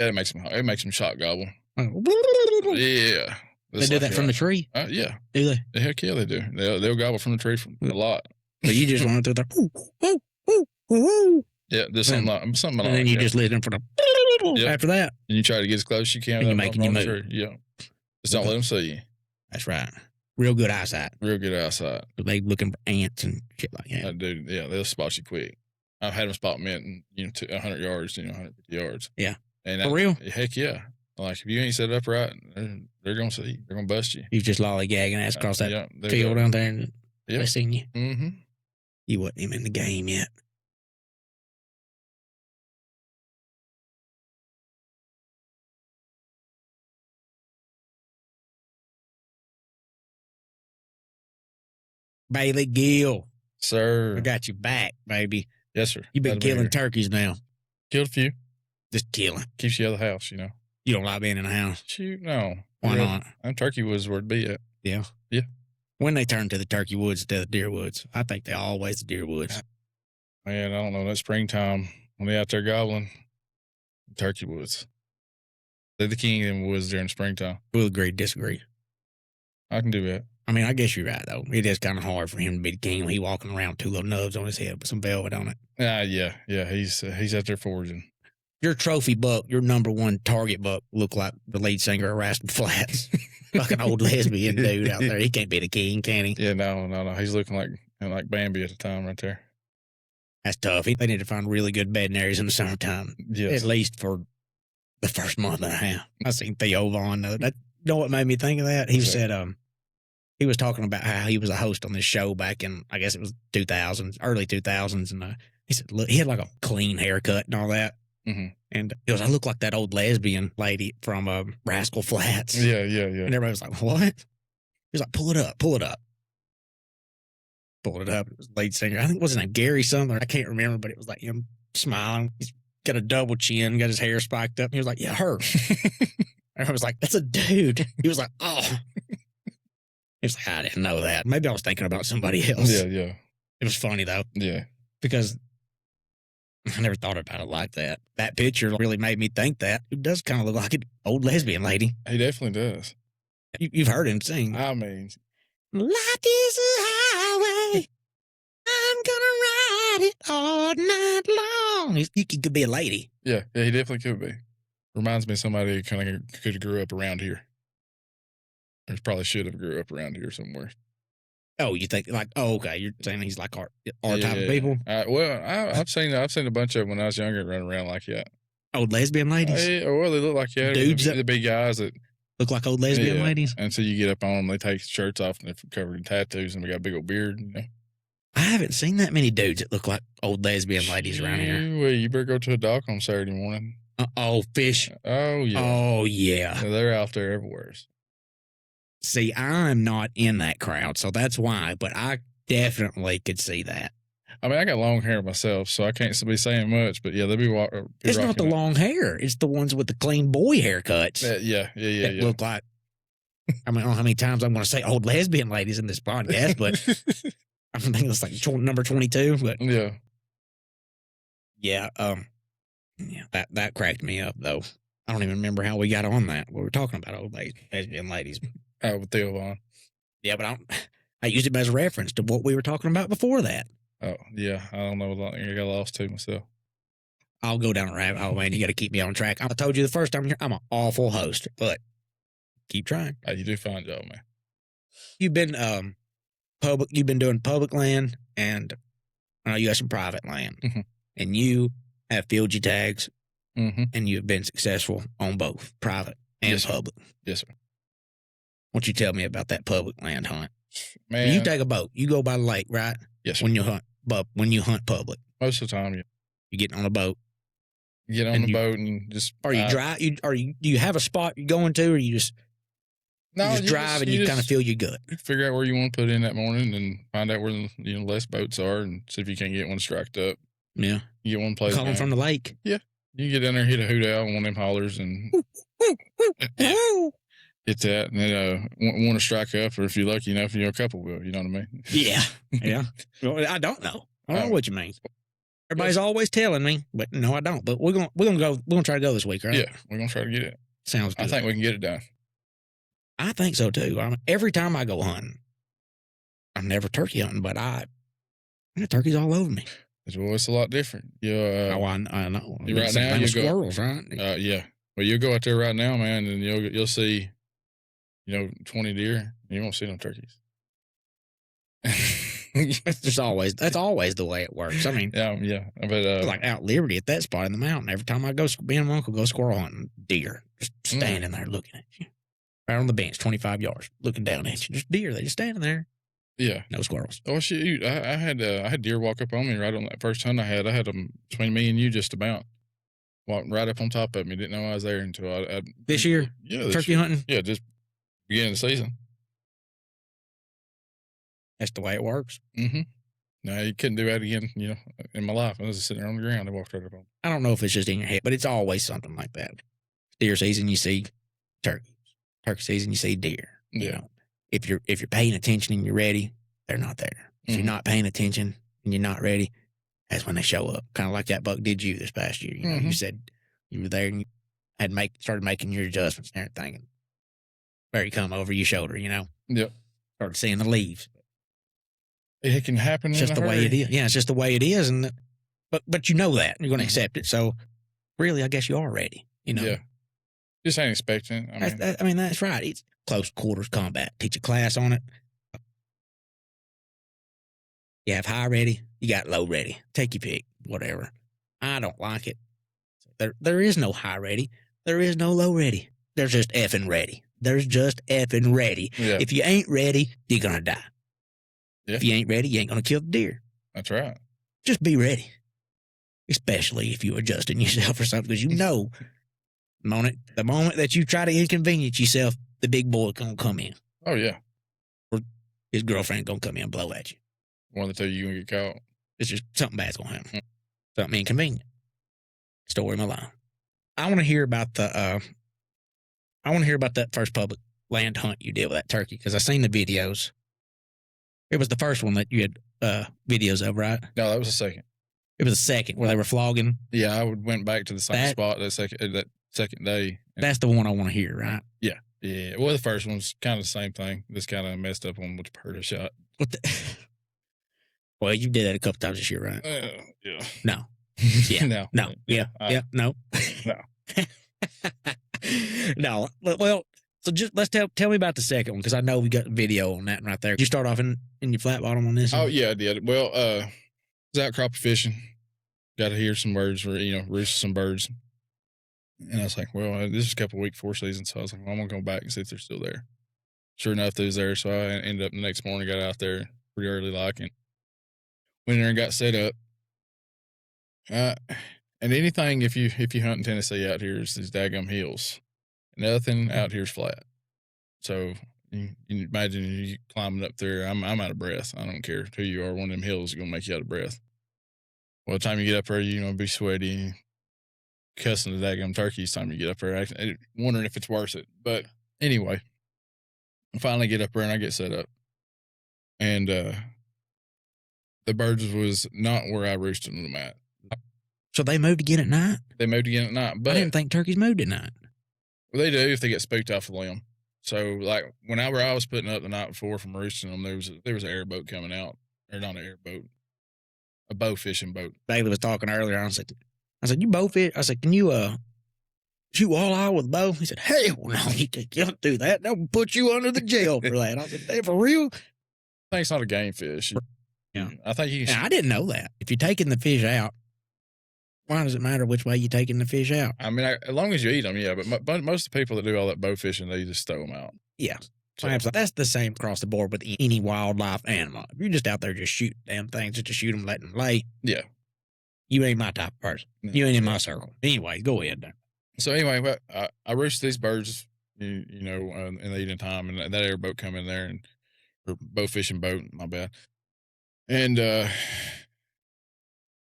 It makes them shot gobble. Yeah. They do that from the tree? Yeah. Do they? Heck yeah, they do. They'll gobble from the tree a lot. So you just run through there. Yeah, there's something like and then you just listen for the after that. And you try to get as close as you can. And you making you move. Yeah. Just don't let them see you. That's right. Real good eyesight. They looking for ants and shit like that. Dude, yeah, they'll spot you quick. I've had them spot me at 100 yards, 150 yards. Yeah. And for real? Heck yeah. Like if you ain't set up right, they're gonna see you. They're gonna bust you. You just lollygagging ass across that field down there, and they seen you. Mm-hmm. You wasn't even in the game yet. Bailee, Gill. Sir. I got you back, baby. Yes, sir. You've been killing turkeys now. Killed a few. Just killing. Keeps you out of the house, You don't like being in the house? Shoot, no. Why not? Turkey woods where it'd be at. Yeah. Yeah. When they turn to the turkey woods instead of the deer woods, I think they're always the deer woods. Man, I don't know. That springtime, when they out there gobbling, turkey woods. They're the king of them woods during springtime. We'll agree, disagree. I can do that. I mean, I guess you're right, though. It is kind of hard for him to be the king when he's walking around with 2 little nubs on his head with some velvet on it. Yeah. He's out there foraging. Your trophy buck, your number 1 target buck, look like the lead singer of Rascal Flatts. Fucking old lesbian dude out there. He can't be the king, can he? Yeah, no. He's looking like Bambi at the time right there. That's tough. They need to find really good bedding areas in the summertime. Yes. At least for the first month and a half. I seen Theo Vaughn. You know what made me think of that? He said, he was talking about how he was a host on this show back in, I guess it was 2000s, early 2000s. And he said, look, he had like a clean haircut and all that. Mm-hmm. And he goes, I look like that old lesbian lady from Rascal Flatts. Yeah. And everybody was like, what? He was like, pull it up. Pulled it up. It was the lead singer. I think it was his name Gary something. I can't remember, but it was like him smiling. He's got a double chin, got his hair spiked up. And he was like, yeah, her. And I was like, that's a dude. He was like, oh. He was like, I didn't know that. Maybe I was thinking about somebody else. Yeah. It was funny, though. Yeah. Because I never thought about it like that. That picture really made me think that. It does kind of look like an old lesbian lady. He definitely does. You've heard him sing. I mean, life is a highway. I'm gonna ride it all night long. He could be a lady. Yeah, he definitely could be. Reminds me of somebody who kind of could have grew up around here. Or probably should have grew up around here somewhere. Oh, you think okay, you're saying he's like our type of people? I've seen a bunch of them when I was younger running around like that. Old lesbian ladies? They look like dudes the big guys that look like old lesbian ladies? And so you get up on them, they take shirts off and they're covered in tattoos and they got a big old beard. I haven't seen that many dudes that look like old lesbian ladies around here. Well, you better go to a dock on Saturday morning. Fish. Oh, yeah. Oh, yeah. They're out there everywhere. See, I'm not in that crowd, so that's why, but I definitely could see that. I mean, I got long hair myself, so I can't be saying much, but yeah, they'll be walking. It's not the long hair. It's the ones with the clean boy haircuts. Yeah. Look like, I don't know how many times I'm going to say old lesbian ladies in this podcast, but I think it's like number 22. But yeah, that cracked me up, though. I don't even remember how we got on that. We were talking about old lesbian ladies. With Theo Vaughn. Yeah, but I used it as a reference to what we were talking about before that. Oh, yeah. I don't know. I got lost too myself. I'll go down a rabbit hole, man. You got to keep me on track. I told you the first time here, I'm an awful host, but keep trying. Hey, you do a fine job, man. You've been You've been doing public land, and I know you got some private land, and you have filled your tags, and you've been successful on both private and public. Yes, sir. Why don't you tell me about that public land hunt? Man, you take a boat. You go by the lake, right? Yes, sir. When you hunt public. Most of the time, yeah. You get on a boat. You get on the boat and just. Are you dry? Do you have a spot you're going to, or you just? No, you just drive and you kind of feel your gut. Figure out where you want to put in that morning and find out where the less boats are and see if you can't get one striked up. Yeah. You get one place. Calling from the lake. Yeah. You can get down there, hit a hoot owl, one of them hollers, and hit that, and then want to strike up, or if you're lucky enough, a couple will. You know what I mean? Yeah. Yeah. Well, I don't know. I don't know what you mean. Everybody's always telling me, but no, I don't. But we're gonna try to go this week, right? Yeah, we're gonna try to get it. Sounds good. I think we can get it done. I think so too. I mean, every time I go hunting, I'm never turkey hunting, but turkey's all over me. Well, it's a lot different. Yeah, I know. Right now, you go squirrels, right? Yeah. Well, you go out there right now, man, and you'll see, 20 deer. And you won't see no turkeys. That's always the way it works. I mean, yeah. But like out Liberty at that spot in the mountain. Every time I go, me and my uncle go squirrel hunting, deer just standing there looking at you, right on the bench, 25 yards, looking down at you. Just deer. They just standing there. Yeah, no squirrels. Oh shoot! I had deer walk up on me right on that first hunt I had. I had them between me and you just about. Walked right up on top of me. Didn't know I was there until I this year. Yeah, turkey hunting. Yeah, just beginning of the season. That's the way it works. Mm-hmm. No, you couldn't do that again. In my life, I was just sitting there on the ground. I walked right up on. I don't know if it's just in your head, but it's always something like that. Deer season, you see turkeys. Turkey season, you see deer. Yeah. You know, if you're paying attention and you're ready, they're not there. If you're not paying attention and you're not ready, that's when they show up. Kind of like that buck did you this past year. You said you were there and you had started making your adjustments and everything. And there you come over your shoulder. Yep. Started seeing the leaves. It can happen. It's just the way it is. Yeah, it's just the way it is, and but you know that you're going to accept it. So really, I guess you are ready. Yeah. Just ain't expecting it. I mean, that's right. It's close quarters combat. Teach a class on it. You have high ready. You got low ready. Take your pick. Whatever. I don't like it. There is no high ready. There is no low ready. There's just effing ready. There's just effing ready. Yeah. If you ain't ready, you're gonna die. Yeah. If you ain't ready, you ain't gonna kill the deer. That's right. Just be ready. Especially if you're adjusting yourself for something, because the moment that you try to inconvenience yourself, the big boy gonna come in. Oh yeah. Or his girlfriend gonna come in and blow at you. One of the two, you gonna get caught. It's just something bad's gonna happen. Something inconvenient. Story of my life. I want to hear about that first public land hunt you did with that turkey, because I seen the videos. It was the first one that you had videos of, right? No, that was the second. It was the second where they were flogging. Yeah, I went back to the same spot that second day. That's the one I want to hear, right? Yeah. Yeah. Well, the first one's kind of the same thing. Just kind of messed up on which bird I shot. Well, you did that a couple times this year, right? Yeah. No. Yeah. No. No. Yeah. No. No. No. Well, so just tell me about the second one, because I know we got video on that right there. Did you start off in your flat bottom on this one? Oh yeah, I did. Well, I was out crappie fishing. Got to hear some birds, roost some birds. And I was like, well, this is a couple of weeks before season, so I was like, well, I'm gonna go back and see if they're still there. Sure enough, they was there. So I ended up the next morning, got out there pretty early, and went in there and got set up. And anything, if you hunt in Tennessee out here, is these daggum hills. Nothing out here's flat. So you imagine you climbing up there. I'm out of breath. I don't care who you are. One of them hills is gonna make you out of breath. By the time you get up there, you're gonna be sweaty, cussing the daggum turkeys. Time you get up there, wondering if it's worth it. But anyway, I finally get up there and I get set up, and the birds was not where I roosted them at. So they moved again at night? They moved again at night, but I didn't think turkeys moved at night. Well, they do if they get spooked off the limb. So, like, whenever I was putting up the night before from roosting them, there was an airboat coming out. Or not an airboat, a bow fishing boat. Bailee was talking earlier. I said, you bow fish? I said, can you shoot walleye with a bow? He said, hell no, you can't do that. They'll put you under the jail for that. I said, hey, for real? I think it's not a game fish. Yeah. I think you can. Now, I didn't know that. If you're taking the fish out, why does it matter which way you're taking the fish out? I mean, as long as you eat them, yeah. But most of the people that do all that bow fishing, they just throw them out. Yeah. So, that's the same across the board with any wildlife animal. If you're just out there just shooting damn things, just to shoot them, let them lay. Yeah. You ain't my type of person. No, you ain't in my circle. Anyway, go ahead there. So anyway, I roosted these birds, in the evening time, and that airboat come in there, or bow fishing boat, my bad. And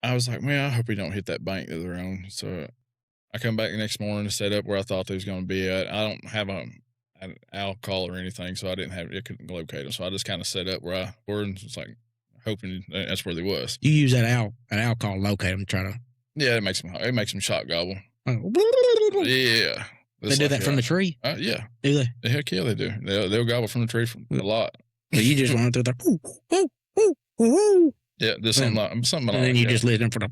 I was like, man, I hope we don't hit that bank that they're on. So I come back the next morning to set up where I thought they was going to be at. I don't have an owl call or anything, so I couldn't locate them. So I just kind of set up where and it's like, hoping that's where they was. You use that alcohol locate them to try to. Yeah, it makes them shot gobble. Yeah. They do that from the tree? Yeah. Do they? Heck yeah, they do. They'll gobble from the tree from a lot. So you just run through there. Ooh, ooh, ooh. Yeah, there's something like and then you just listen for the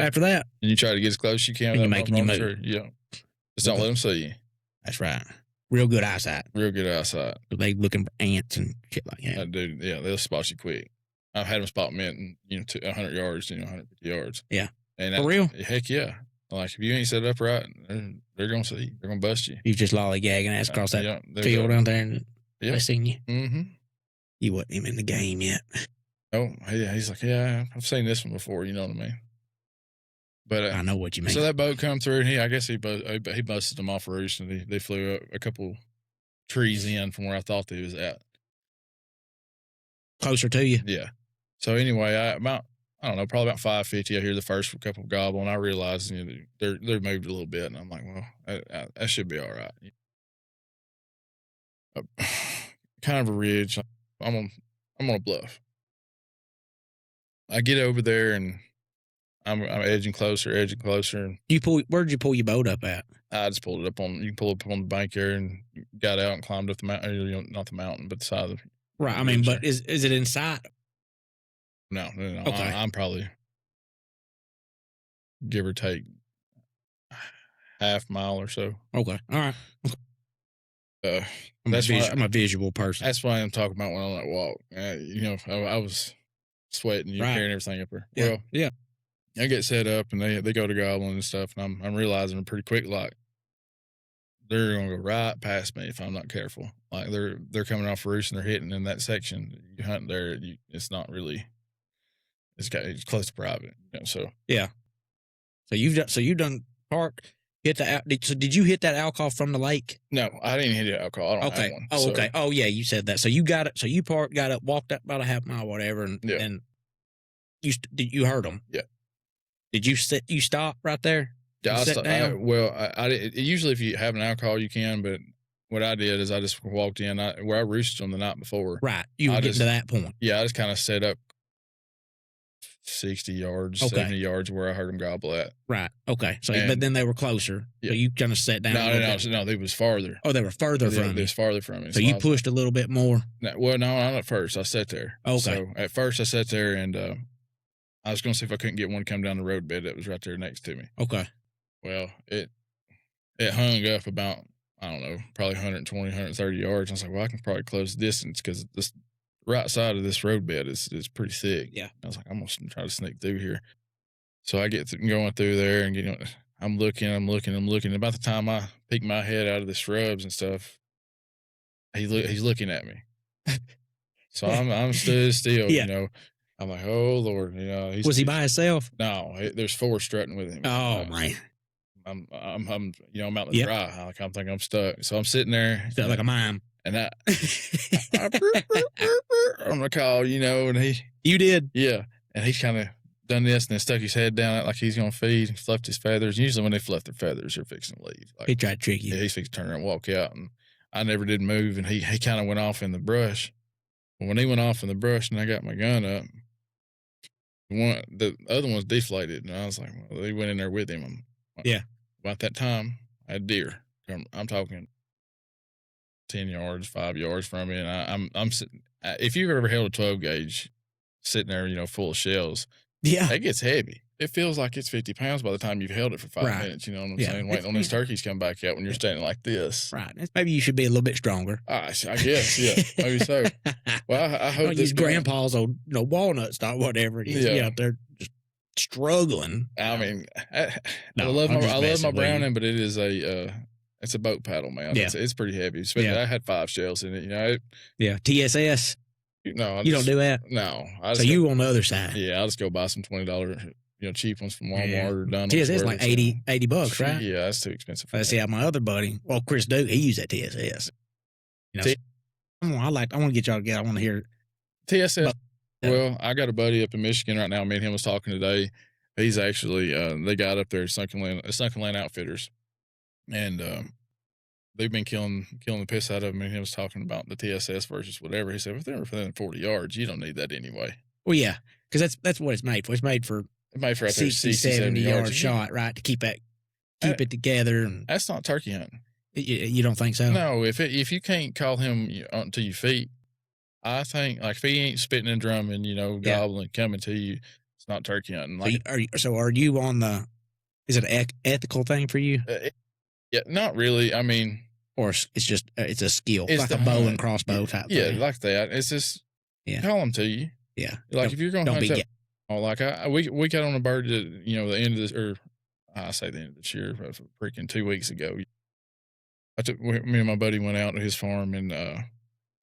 after that. And you try to get as close as you can. And you're making you move. Tree. Yeah. Just don't let them see you. That's right. Real good eyesight. Real good eyesight. They looking for ants and shit like that. Dude, yeah, they'll spot you quick. I've had them spot me at 100 yards, 150 yards. Yeah. And for real? Heck yeah. Like if you ain't set up right, they're gonna see you. They're gonna bust you. You just lollygagging ass across that field down there and they seen you. Mm-hmm. You wasn't even in the game yet. Oh, yeah. He's like, yeah, I've seen this one before. You know what I mean? But I know what you mean. So that boat come through, and I guess he busted them off a roost, and they flew a couple trees in from where I thought they was at. Closer to you? Yeah. So anyway, I don't know, probably about 550. I hear the first couple gobble, and I realized they're moved a little bit, and I'm like, well, that should be all right. Kind of a ridge. I'm on a bluff. I get over there, and I'm edging closer. And where'd you pull your boat up at? I just pulled it up you can pull up on the bank there, and got out and climbed up the mountain. Not the mountain, but the side of the. Right. I mean, but is it inside? No. Okay. I'm probably, give or take, half mile or so. Okay. All right. I'm a visual person. That's why I'm talking about when I'm on that walk. I was sweating, carrying everything up there. Yeah. Well, yeah. I get set up, and they go to gobbling and stuff, and I'm realizing pretty quick, like, they're gonna go right past me if I'm not careful. Like they're coming off roost and they're hitting in that section. You hunt there, it's not really. It's close to private, So yeah. So you've done park. So did you hit that alcohol from the lake? No, I didn't hit the alcohol. I don't have one. Oh, okay. Oh, yeah, you said that. So you got it. So you got up, walked up about a half mile, whatever, and you heard them. Yeah. Did you stop right there? Yeah, I usually if you have an alcohol you can, but what I did is I just walked in where I roosted them the night before. Right. You were getting to that point. Yeah, I just kind of set up 60 yards, 70 yards where I heard them gobble at. Right. Okay. So, but then they were closer. Yeah. So you kind of sat down. No, they was farther. Oh, they were further from you. They was farther from me. So you pushed a little bit more. No, not at first. I sat there. Okay. So at first I sat there and I was going to see if I couldn't get one to come down the road bed that was right there next to me. Okay. Well, it hung up about, I don't know, probably 120, 130 yards. I was like, well, I can probably close the distance because this right side of this road bed is pretty thick. Yeah. I was like, I'm going to try to sneak through here. So I get going through there and, I'm looking. About the time I peek my head out of the shrubs and stuff, he's looking at me. So I'm stood still, yeah. I'm like, oh Lord, was he by himself? No, there's four strutting with him. Oh man. I'm out in the dry. Like I'm thinking I'm stuck. So I'm sitting there. Like a mime. And I on the call, and you did? Yeah. And he's kind of done this and then stuck his head down like he's going to feed, fluffed his feathers. Usually when they fluff their feathers, they're fixing to leave. Like, he tried to trick you. Yeah, he's fixing to turn around and walk out. And I never did move. And he kind of went off in the brush. But when he went off in the brush and I got my gun up, the other one's deflated. And I was like, well, they went in there with him. Yeah. About that time, I had deer. I'm talking 10 yards, 5 yards from me. And I'm sitting, if you've ever held a 12 gauge sitting there, full of shells, yeah, it gets heavy. It feels like it's 50 pounds by the time you've held it for 5 minutes. You know what I'm saying? Waiting on these turkeys come back out when you're standing like this. Right. Maybe you should be a little bit stronger. I guess, yeah. Maybe so. Well, I hope use grandpa's old, walnut stock, whatever it is. Yeah. Out there just struggling. I mean, I love my Browning, but it is it's a boat paddle, man. Yeah. It's pretty heavy. Especially I had 5 shells in it. Yeah. TSS. No, you don't do that. No. So you on the other side? Yeah, I'll just go buy some $20, cheap ones from Walmart or Dunham's. TSS like $80, right? Yeah, that's too expensive. Let's see how my other buddy, Chris Duke, he used that TSS. I want to get y'all together. I want to hear TSS. Well, I got a buddy up in Michigan right now. Me and him was talking today. He's actually they got up there Sunken Land Outfitters, and they've been killing the piss out of him. And he was talking about the TSS versus whatever. He said, if they're within 40 yards, you don't need that anyway. Well, yeah, because that's what it's made for. It's made for It made for out there 60, 60, 70 70 yard yards. shot, right? To keep Uh, it together. And That's not turkey hunting. you don't think so? No, if you can't call him onto your feet, I think like if he ain't spitting and drumming, gobbling, coming to you, it's not turkey hunting. Like, Are you on the? Is it an ethical thing for you, yeah, not really. I mean, or it's just it's a skill, it's like the a bow and hunt. crossbow type Yeah, thing? like that. It's just Yeah. call them to you. Yeah, Like if you're gonna don't hunt be that, like we got on a bird at the end of this, or I say the end of this year, freaking 2 weeks ago. Me and my buddy went out to his farm and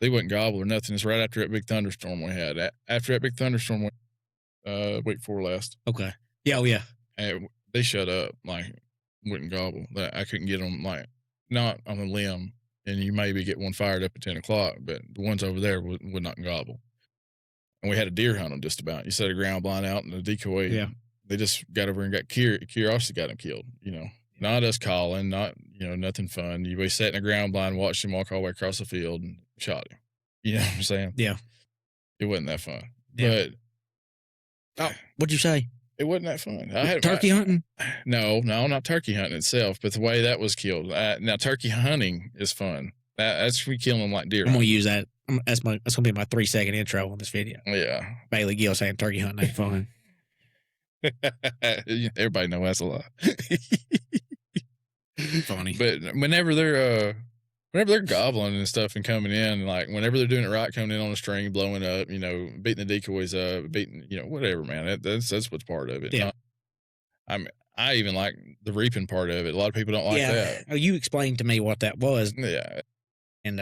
they wouldn't gobble or nothing. It's right after that big thunderstorm we had. After that big thunderstorm, week before last. Okay. Yeah. Oh yeah. And they shut up, like wouldn't gobble. I couldn't get them like not on a limb, and you maybe get one fired up at 10 o'clock, but the ones over there would not gobble. And we had a deer hunt them just about. You set a ground blind out and the decoy. Yeah. They just got over and got curiosity got them killed. Not us calling, not nothing fun. We sat in a ground blind, watched him walk all the way across the field, and shot him. You know what I'm saying? Yeah. It wasn't that fun. Yeah. But what'd you say? it wasn't that fun. Turkey hunting? No, not turkey hunting itself, but the way that was killed. Now, turkey hunting is fun. That's we kill them like deer. I'm gonna use that. That's gonna be my 3-second intro on this video. Yeah. Bailee Gill saying turkey hunting ain't fun. Everybody know that's a lie. Funny. But whenever they're gobbling and stuff and coming in, like whenever they're doing it right, coming in on a string, blowing up, beating the decoys up, beating, whatever, man. That's what's part of it. Yeah. I even like the reaping part of it. A lot of people don't like that. Oh, you explained to me what that was. Yeah. And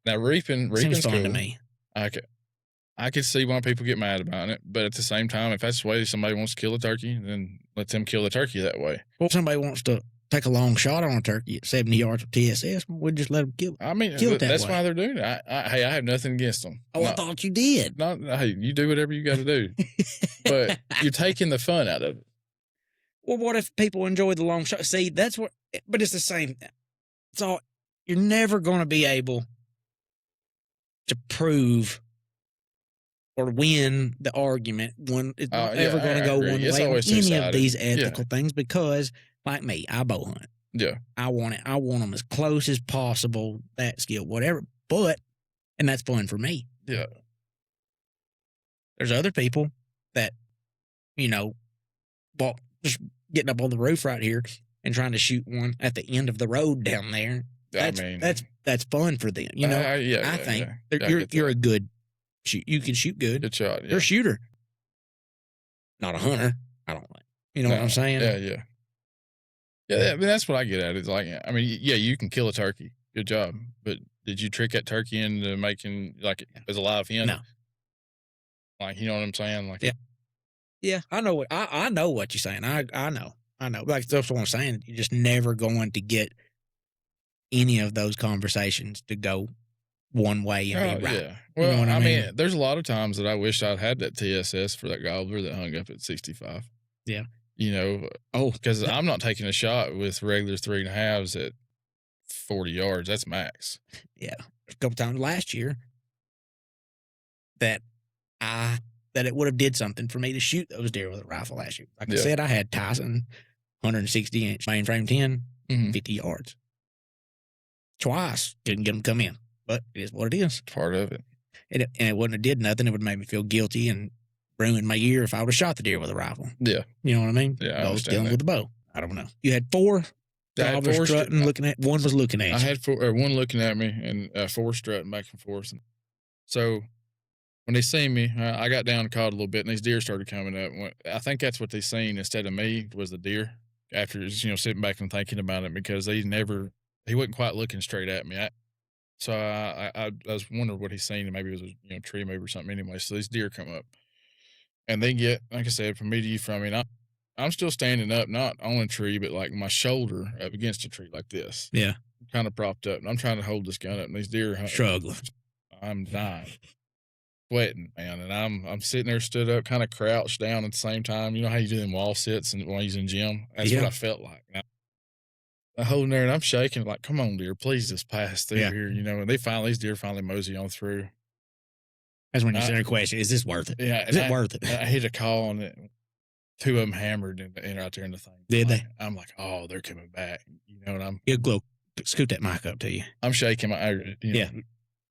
Now reaping's seems fun cool to me. I could see why people get mad about it, but at the same time, if that's the way somebody wants to kill a turkey, then let them kill the turkey that way. Well, if somebody wants to take a long shot on a turkey at 70 yards of TSS, we'd just let them kill it. I mean, Kill it that that's way. why they're doing it. Hey, I have nothing against them. Oh, I thought you did. Hey, you do whatever you got to do, but you're taking the fun out of it. Well, what if people enjoy the long shot? See, that's what, but it's the same. It's all, you're never going to be able to prove or win the argument when it's not ever going to go one It's way on always any two-sided. of these ethical things, because like me, I bow hunt. Yeah. I want them as close as possible, that skill, whatever, and that's fun for me. Yeah. There's other people that, just getting up on the roof right here and trying to shoot one at the end of the road down there. That's fun for them. I think you're a good shoot. You can shoot good. Good shot. Yeah. You're a shooter, not a hunter. I don't think. You know what I'm saying? Yeah. Yeah, I mean, that's what I get at. It's like, I mean, yeah, you can kill a turkey. Good job. But did you trick that turkey into making, like, as a live hen? No. Like, you know what I'm saying? Like, yeah, I know. I know what you're saying. I know. Like, that's what I'm saying. You're just never going to get any of those conversations to go one way and be right. Yeah. Well, you know what I mean? There's a lot of times that I wish I'd had that TSS for that gobbler that hung up at 65. Yeah. Because I'm not taking a shot with regular 3.5s at 40 yards. That's max. Yeah. A couple times last year that it would have did something for me to shoot those deer with a rifle last year. Like I said, I had Tyson 160-inch mainframe 10, 50 yards. Twice. Didn't get them come in. But it is what it is. Part of it. And it wouldn't have did nothing. It would have made me feel guilty and ruined my year if I would have shot the deer with a rifle. Yeah. You know what I mean? Yeah, I was dealing with the bow. I don't know. You had four. I was strutting, looking at. One was looking at you. I had one looking at me and 4 strutting back and forth. And so when they seen me, I got down and caught a little bit, and these deer started coming up. I think that's what they seen instead of me was the deer. After sitting back and thinking about it, because he wasn't quite looking straight at me. So I was wondering what he's seen, and maybe it was a tree move or something. Anyway, so these deer come up, and they get, like I said, from me to you, from me. And I'm still standing up, not on a tree, but like my shoulder up against a tree like this. Yeah, kind of propped up, and I'm trying to hold this gun up, and these deer struggling. I'm dying, sweating, man, and I'm sitting there, stood up, kind of crouched down at the same time. You know how you do them wall sits and when you're in gym? That's what I felt like. Now, I'm holding there, and I'm shaking, like, come on, deer, please just pass through here, And these deer finally mosey on through. That's when you start question, is this worth it? Yeah. Is it worth it? I hit a call and two of them hammered and out there in the thing. Did they? I'm like, oh, they're coming back. You know, and Scoot that mic up to you. I'm shaking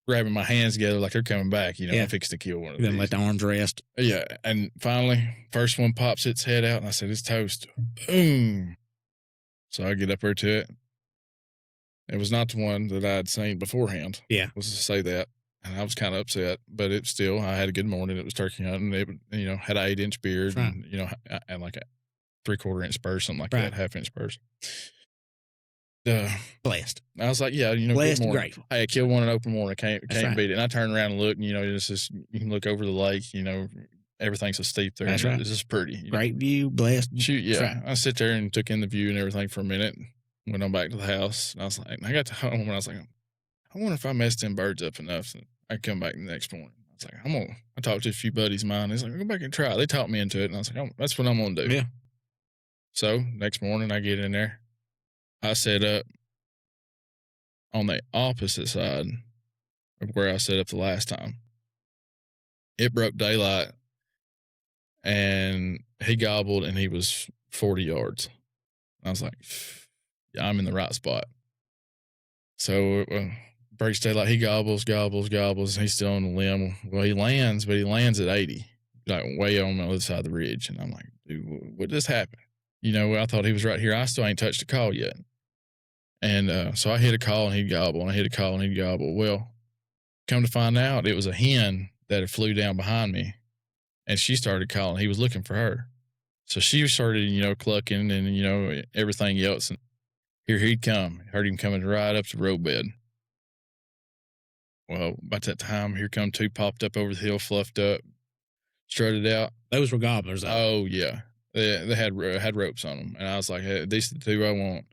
grabbing my hands together like they're coming back. You know, I'm fixing to kill one of them. Then let the arms rest. Yeah. And finally, first one pops its head out and I said, it's toast. Boom. So I get up there to it. It was not the one that I had seen beforehand. Yeah. Let's just say that. And I was kind of upset, but it still, I had a good morning. It was turkey hunting. It, had an 8-inch beard and, and like a 3/4 inch spur, something like that, 1/2 inch spurs. Blessed. I was like, yeah, blessed and grateful. Hey, I killed one in open water. Can't beat it. And I turned around and looked, and, it's just, you can look over the lake, everything's so steep there. That's right. It's just pretty. Great view, blessed. Shoot, yeah. Right. I sit there and took in the view and everything for a minute. Went on back to the house. And I was like, I got to home and I was like, I wonder if I messed them birds up enough so I could come back the next morning. I was like, I talked to a few buddies of mine. He's like, go back and try it. They talked me into it. And I was like, that's what I'm going to do. Yeah. So next morning I get in there. I set up on the opposite side of where I set up the last time. It broke daylight and he gobbled and he was 40 yards. I was like, yeah, I'm in the right spot. So breaks daylight. He gobbles. He's still on the limb. Well, he lands, but he lands at 80, like way on the other side of the ridge. And I'm like, dude, what just happened? I thought he was right here. I still ain't touched the call yet. And so I hit a call and he'd gobble, and I hit a call and he'd gobble. Well, come to find out, it was a hen that had flew down behind me, and she started calling. He was looking for her. So she started, clucking and, everything else. And here he'd come. Heard him coming right up the road bed. Well, about that time, here come two popped up over the hill, fluffed up, strutted out. Those were gobblers, though. Oh, yeah. They had ropes on them. And I was like, hey, these are the two I want.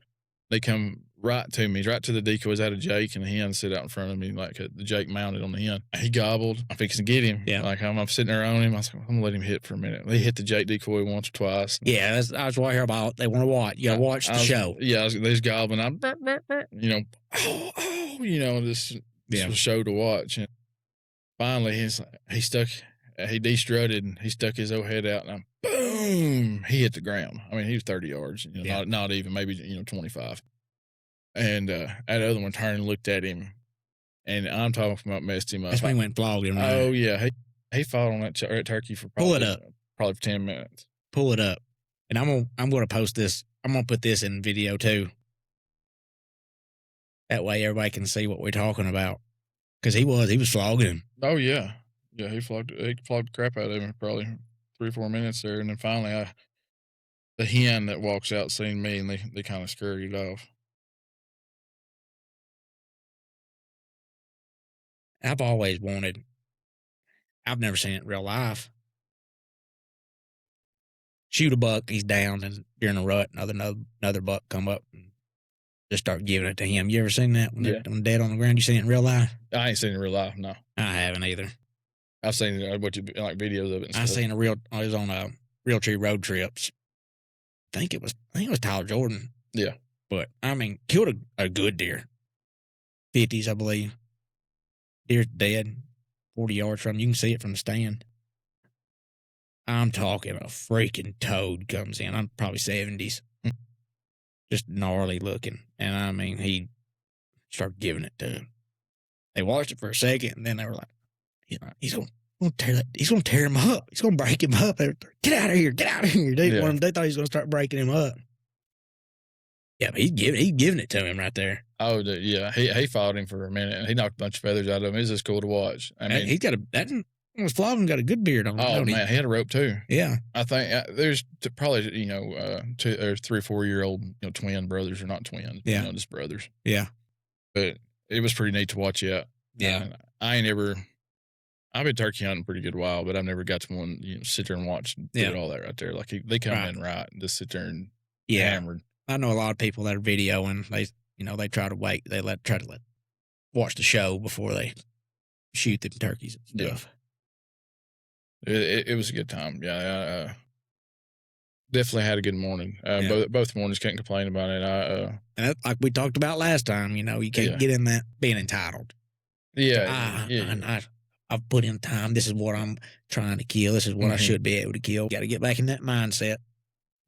They come right to me, right to the decoys out of Jake, and the hen sit out in front of me like the Jake mounted on the hen. He gobbled. I'm fixing to get him. Yeah. Like I'm sitting there on him. I was like, I'm going to let him hit for a minute. They hit the Jake decoy once or twice. Yeah, I was what I hear about. They want to watch. You got to watch the show. Yeah, they was gobbling. I'm, this was a show to watch. And finally, he de-strutted and he stuck his old head out and boom, he hit the ground. I mean, he was 30 yards, not even, maybe, 25. And that other one turned and looked at him, and I'm talking about messed him up. That's when he went flogging him. Oh, yeah. He fought on that turkey for probably for 10 minutes. Pull it up. And I'm going to post this. I'm going to put this in video too. That way everybody can see what we're talking about. Because he was flogging him. Oh, yeah. Yeah, he flogged the crap out of him for probably 3 or 4 minutes there. And then finally, the hen that walks out seen me, and they kind of scurried off. I've always wanted, I've never seen it in real life. Shoot a buck, he's down, and during a rut, another buck come up and just start giving it to him. You ever seen that when they're dead on the ground? You seen it in real life? I ain't seen it in real life, no. I haven't either. I've seen like videos of it. I seen I was on a Realtree road trips. I think it was Tyler Jordan. Yeah. But, I mean, killed a good deer. 50s, I believe. Deer's dead, 40 yards from him. You can see it from the stand. I'm talking a freaking toad comes in. I'm probably 70s. Just gnarly looking. And, I mean, he started giving it to him. They watched it for a second, and then they were like, he's going to tear that. He's going to tear him up. He's going to break him up. Get out of here. Get out of here. They thought he was going to start breaking him up. Yeah, but he's giving it to him right there. Oh, yeah. He fought him for a minute. He knocked a bunch of feathers out of him. It was just cool to watch. I mean, he's got was flogging, got a good beard on him. Oh, man. He had a rope, too. Yeah. I think there's probably, 2 or 3 or 4 year old, twin brothers, or not twins, just brothers. Yeah. But it was pretty neat to watch out. Yeah. I've been turkey hunting a pretty good while, but I've never got to one, sit there and watch and do all that right there. Like they come in right and just sit there and hammered. I know a lot of people that are videoing. They try to wait. They try to watch the show before they shoot them turkeys and stuff. Yeah. It was a good time. Yeah. Definitely had a good morning. Both mornings, can't complain about it. And that's like we talked about last time, you can't get in that being entitled. Yeah. I've put in time. This is what I'm trying to kill. This is what I Mhm. should be able to kill. Got to get back in that mindset.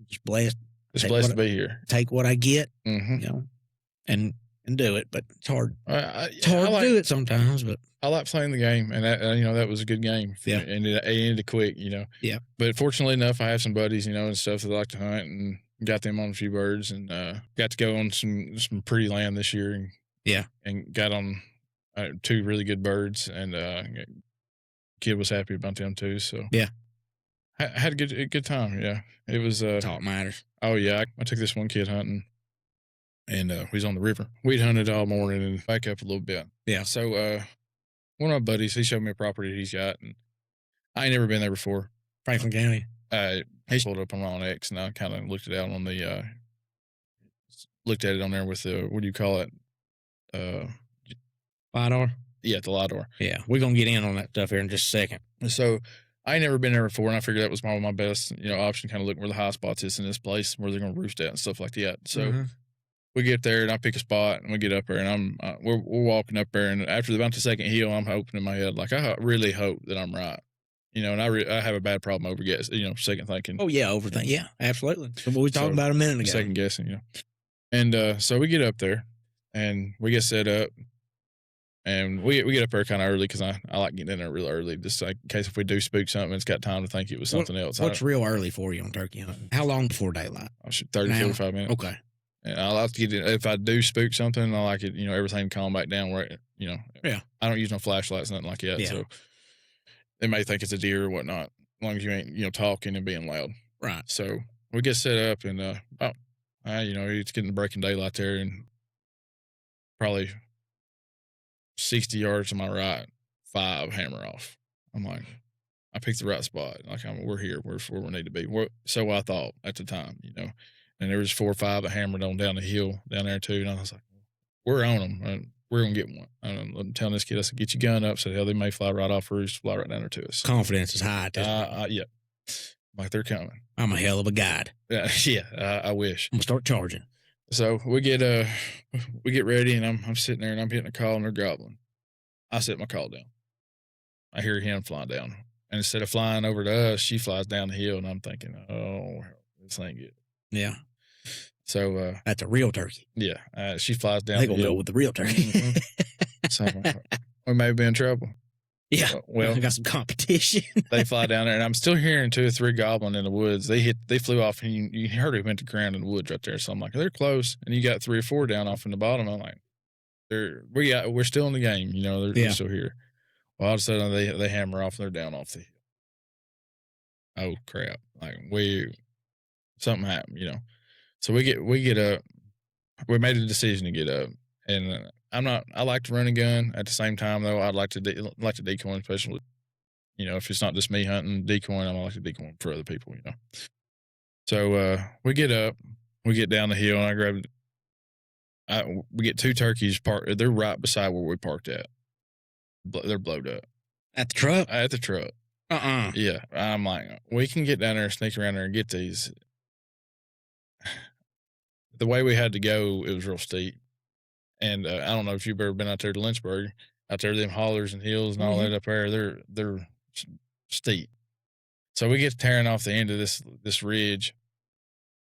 Just blessed. Just Take blessed what to be here. take what I get, Mhm. you know, and do it. But it's hard. It's I hard to like do it sometimes. But I like playing the game, and that that was a good game. Yeah. And it ended quick. Yeah. But fortunately enough, I have some buddies, and stuff that like to hunt, and got them on a few birds, and got to go on some pretty land this year, and Yeah. and got on 2 really good birds, and kid was happy about them too. So Yeah. had a good time. Yeah, it was. That's all that matters. Oh yeah, I took this one kid hunting, and we was on the river. We'd hunted all morning and back up a little bit. Yeah. So one of my buddies, he showed me a property he's got, and I ain't never been there before. Franklin County. He pulled up on X, and I kind of looked it out on the looked at it on there with the, what do you call it? LiDAR. Yeah, the LiDAR. Yeah. We're going to get in on that stuff here in just a second. So I ain't never been there before, and I figured that was probably my best, option, kind of looking where the high spots is in this place, where they're going to roost at and stuff like that. So we get there, and I pick a spot, and we get up there, and we're walking up there, and after about the second hill, I'm hoping in my head, like, I really hope that I'm right. And I have a bad problem over second thinking. Oh yeah, overthink. Yeah, absolutely. So what we talked about a minute ago. Second guessing, And so we get up there, and we get set up, and we get up there kind of early, because I like getting in there real early, just like in case if we do spook something, it's got time to think it was something else. What's real early for you on turkey hunting? How long before daylight? 30, 45 minutes. Okay. And I like to get it, if I do spook something, I like it, everything calm back down where, Yeah. I don't use no flashlights, nothing like that. Yeah. So they may think it's a deer or whatnot, as long as you ain't, talking and being loud. Right. So we get set up, and, it's getting the breaking daylight there, and probably 60 yards to my right, 5 hammer off. I'm like, I picked the right spot. Like, we're here. We're where we need to be. So I thought at the time, and there was 4 or 5 that hammered on down the hill down there too. And I was like, we're on them. And we're going to get one. I'm telling this kid, I said, get your gun up. Said, hell, they may fly right off roost, fly right down there to us. Confidence is high at this point. Yeah. Like, they're coming. I'm a hell of a guide. Yeah. I wish. I'm going to start charging. So we get ready, and I'm sitting there, and I'm hitting a call, and they're gobbling. I set my call down. I hear him flying down. And instead of flying over to us, she flies down the hill, and I'm thinking, oh, this ain't good. Yeah. So that's a real turkey. Yeah. She flies down they the gonna hill. go with the real turkey. So we may be in trouble. Yeah. Well, I got some competition. They fly down there, and I'm still hearing 2 or 3 gobbling in the woods. They flew off, and you heard it went to ground in the woods right there. So I'm like, they're close, and you got 3 or 4 down off in the bottom. I'm like, we're still in the game, they're still here. Well, all of a sudden they hammer off, and they're down off the hill. Oh crap! Like, something happened, So we get up. We made a decision to get up, and I like to run a gun. At the same time, though, I'd like to decoy, especially, if it's not just me hunting decoying, I like to decoy for other people, So we get up, we get down the hill, and we get 2 turkeys parked. They're right beside where we parked at. They're blowed up At the truck. at the truck. Yeah, I'm like, we can get down there and sneak around there and get these. The way we had to go, it was real steep. And I don't know if you've ever been out there to Lynchburg, out there, them hollers and hills and all that up there, they're steep. So we get tearing off the end of this ridge.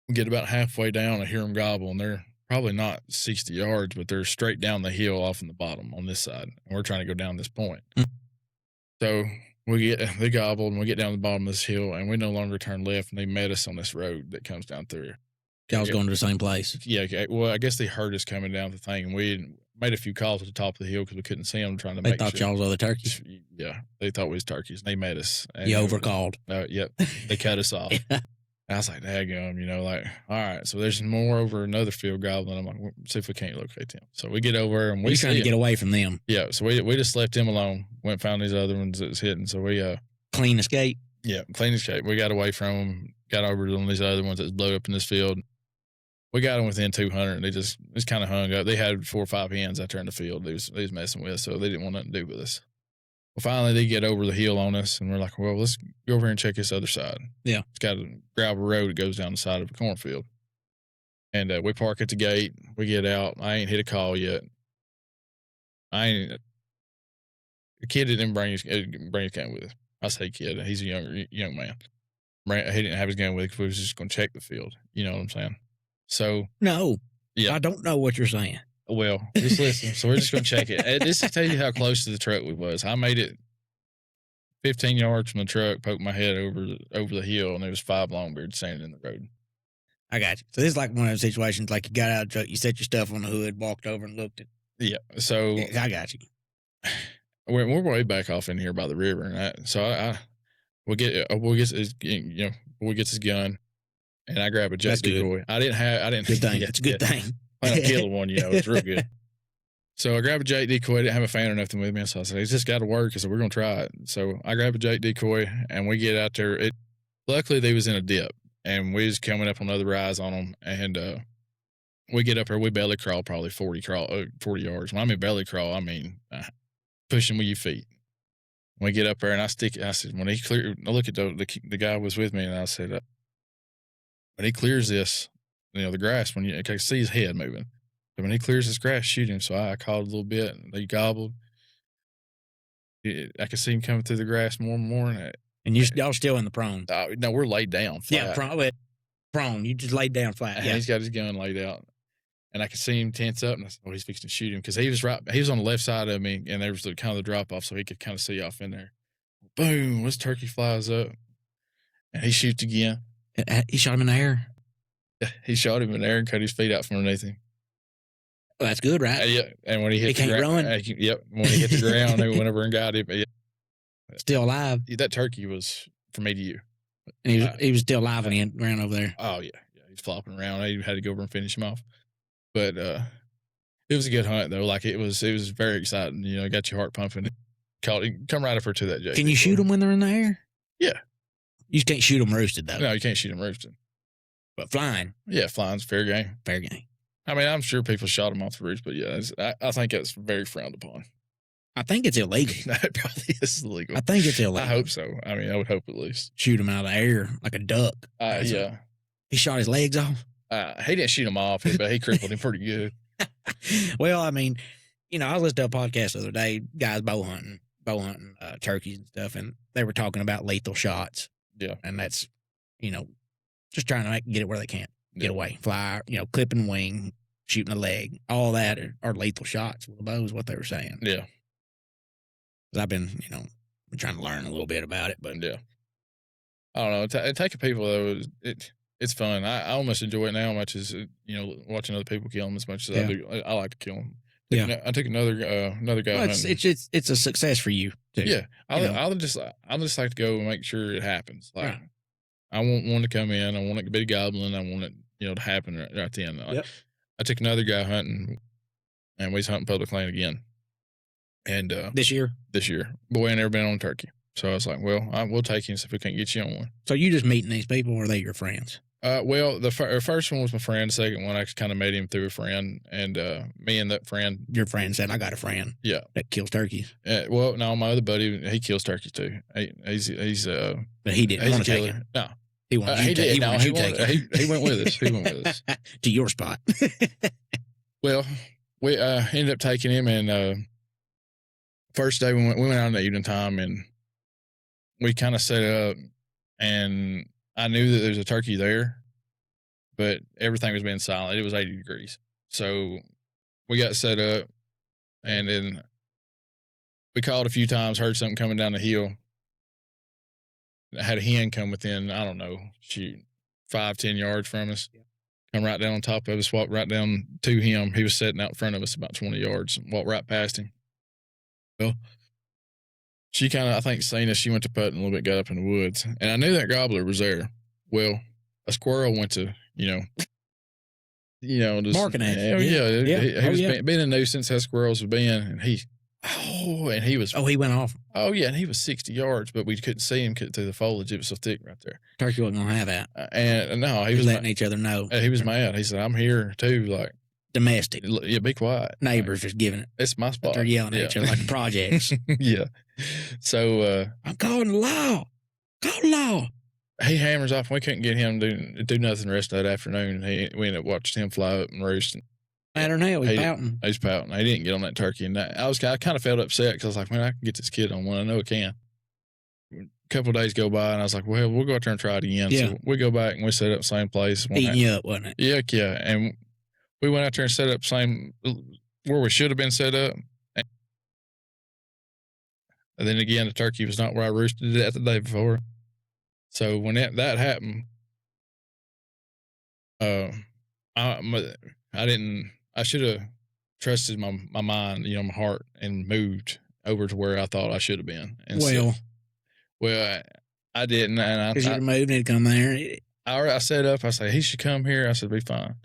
We get about halfway down, I hear them gobble, and they're probably not 60 yards, but they're straight down the hill off in the bottom on this side. And we're trying to go down this point. So they gobbled, and we get down the bottom of this hill, and we no longer turn left, and they met us on this road that comes down through. Y'all was going to the same place. Yeah. Well, I guess they heard us coming down the thing, and we made a few calls at the top of the hill because we couldn't see them, trying to make sure. They thought y'all was other turkeys. Yeah. They thought we was turkeys, and they met us. And you overcalled. Yep. They cut us off. I was like, daggum, like, all right. So there's more over another field gobbling. I'm like, see if we can't locate them. So we get over, and we're trying to get away from them. Yeah. So we just left them alone. Went and found these other ones that was hitting. So we clean escape. Yeah, clean escape. We got away from them. Got over to these other ones that was blowed up in this field. We got them within 200, and they just kind of hung up. They had 4 or 5 hens out there in the field they was messing with, so they didn't want nothing to do with us. Well, finally, they get over the hill on us, and we're like, well, let's go over here and check this other side. Yeah. It's got a gravel road that goes down the side of a cornfield. And we park at the gate. We get out. I ain't hit a call yet. The kid didn't bring his gun with him. I say kid, he's a young man. He didn't have his gun with him because we was just going to check the field. You know what I'm saying? So No, yeah. I don't know what you're saying. Well, just listen. So we're just going to check it. And this to tell you how close to the truck we was. I made it 15 yards from the truck, poked my head over the hill, and there was 5 longbeards standing in the road. I got you. So this is like one of those situations, like you got out of the truck, you set your stuff on the hood, walked over and looked at. Yeah. So I got you. We're way back off in here by the river, and so we'll get his gun, and I grab a jet decoy. I didn't. Good thing. It's a good thing. I killed one, it's real good. So I grabbed a Jake decoy. I didn't have a fan or nothing with me, so I said, "It's just got to work." I said, "We're gonna try it." So I grabbed a Jake decoy, and we get out there. Luckily they was in a dip, and we was coming up on another rise on them, and we get up there. We belly crawl probably 40 yards. When I mean belly crawl, I mean pushing with your feet. We get up there, and I said, when he cleared, I look at the guy who was with me, and I said, when he clears this, the grass, I can see his head moving. So when he clears this grass, shoot him. So I called a little bit, and they gobbled. I could see him coming through the grass more and more. And y'all still in the prone? No, we're laid down flat. Yeah, prone. You just laid down flat. And yeah. He's got his gun laid out. And I could see him tense up, and I said, "Oh, he's fixing to shoot him," because he was on the left side of me, and there was kind of the drop off, so he could kind of see off in there. Boom! This turkey flies up, and he shoots again. He shot him in the air. He shot him in the air and cut his feet out from underneath him. Well, that's good, right? Yeah, and when he hit the ground, when he hit the ground, they went over and got him. Still alive. That turkey was from me to you. And he was still alive when he ran over there. Oh yeah, he's flopping around. I had to go over and finish him off. But it was a good hunt though. Like it was very exciting. It got your heart pumping. Come right up to that Jake. Can you shoot them when they're in the air? Yeah. You can't shoot them roosted though. No, you can't shoot them roosted. But flying. Yeah, flying's fair game. Fair game. I mean, I'm sure people shot them off the roost, but yeah, I think it's very frowned upon. I think it's illegal. No, it probably is illegal. I think it's illegal. I hope so. I mean, I would hope at least. Shoot them out of the air like a duck. Yeah. He shot his legs off? He didn't shoot him off, but he crippled him pretty good. Well, I mean, I was listening to a podcast the other day, guys bow hunting turkeys and stuff, and they were talking about lethal shots. Yeah. And that's, just trying to get it where they can't get away. Fly, clipping wing, shooting a leg, all that are lethal shots with a bow is what they were saying. Yeah. 'Cause I've been, trying to learn a little bit about it, but yeah. I don't know. Taking people though, it's fun. I almost enjoy it now as much as watching other people kill them as much as I do. I like to kill them. Yeah. I took another guy. Well, it's a success for you too. Yeah. I'll just like to go and make sure it happens. Like right. I want one to come in. I want it to be gobbling. I want it to happen right then. Like, I took another guy hunting, and we was hunting public land again. And this year, boy, I never been on a turkey. So I was like, well, we'll take him if we can't get you on one. So you just meeting these people, or are they your friends? Well, the first one was my friend. The second one, I kind of met him through a friend, and me and that friend. Your friend said, "I got a friend, that kills turkeys." Well, no, my other buddy, he kills turkeys too. He's but he didn't want to take him. No, he wanted you to take. He went with us. He went with us to your spot. Well, we ended up taking him, and first day we went out in the evening time, and we kind of set up, and I knew that there was a turkey there, but everything was being silent. It was 80 degrees. So we got set up, and then we called a few times, heard something coming down the hill. I had a hen come within, I don't know, 5-10 yards from us. Come right down on top of us, walked right down to him. He was sitting out in front of us about 20 yards, walked right past him. Well, she kind of, I think, seen us. She went to putting a little bit, got up in the woods. And I knew that gobbler was there. Well, a squirrel went to, just barking at you. He was being a nuisance as squirrels have been. And he was. Oh, he went off. Oh, yeah. And he was 60 yards, but we couldn't see him through the foliage. It was so thick right there. Turkey wasn't going to have that. And no, he was letting each other know. He was mad. He said, I'm here too. Like, domestic. Yeah, be quiet. Neighbors just giving it. It's my spot. They're yelling at each other like the projects. Yeah. So I'm calling the law. Call the law. He hammers off. We couldn't get him to do nothing the rest of that afternoon. We ended up watching him fly up and roost. I don't know. He's pouting. He's pouting. He didn't get on that turkey, and I kind of felt upset because I was like, man, I can get this kid on one. I know I can. A couple of days go by, and I was like, well, we'll go out there and try it again. Yeah. So we go back and we set up same place. Eating you up, wasn't it? Yeah. And we went out there and set up same where we should have been set up. And then again, the turkey was not where I roosted it at the day before. So when that happened, I should have trusted my mind, my heart, and moved over to where I thought I should have been. And I didn't. And because you'd have moved and he'd come there. I set up. I said he should come here. I said be fine.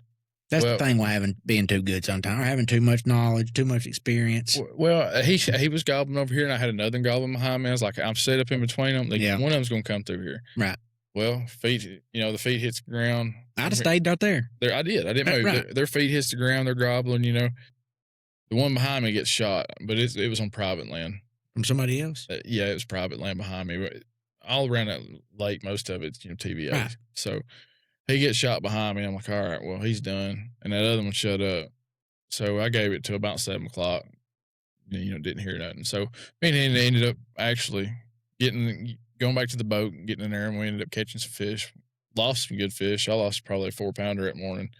That's the thing with having being too good sometimes, or having too much knowledge, too much experience. Well, he was gobbling over here, and I had another gobbling behind me. I was like, I'm set up in between them. One of them's going to come through here. Right. Well, the feet hits the ground. I'd have stayed out there. I didn't move. Right. Their feet hits the ground. They're gobbling. The one behind me gets shot, but it was on private land from somebody else. Yeah, it was private land behind me. All around that lake, most of it's TVA. Right. So he gets shot behind me. I'm like, all right, well, he's done. And that other one shut up. So I gave it to about 7 o'clock. Didn't hear nothing. So me and he ended up actually going back to the boat, getting in there, and we ended up catching some fish. Lost some good fish. I lost probably a 4-pounder that morning.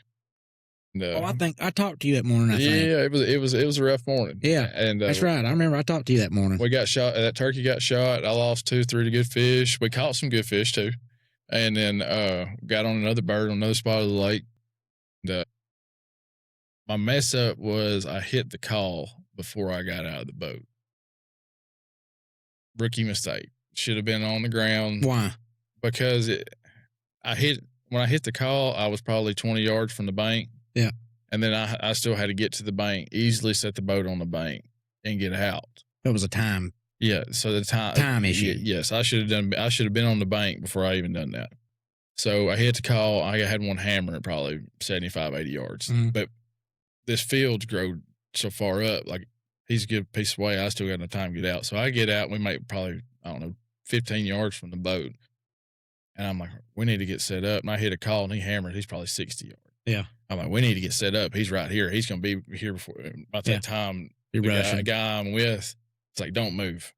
And, I think I talked to you that morning. I think. Yeah, it was a rough morning. Yeah, and that's right. I remember I talked to you that morning. We got shot. That turkey got shot. I lost 2-3 good fish. We caught some good fish too, and then got on another bird on another spot of the lake. And, my mess up was I hit the call before I got out of the boat. Rookie mistake. Should have been on the ground. Why? Because when I hit the call, I was probably 20 yards from the bank. Yeah. And then I still had to get to the bank, easily set the boat on the bank and get out. It was a time. Yeah. So the time issue. Yes. I should have been on the bank before I even done that. So I hit the call. I had one hammer at probably 75, 80 yards. Mm-hmm. But this field's grown so far up, like he's a good piece away. I still got no time to get out. So I get out. We make probably, 15 yards from the boat. And I'm like, we need to get set up. And I hit a call and he hammered. He's probably 60 yards. Yeah. I'm like, we need to get set up. He's right here. He's going to be here before about that time. The guy I'm with, it's like, don't move.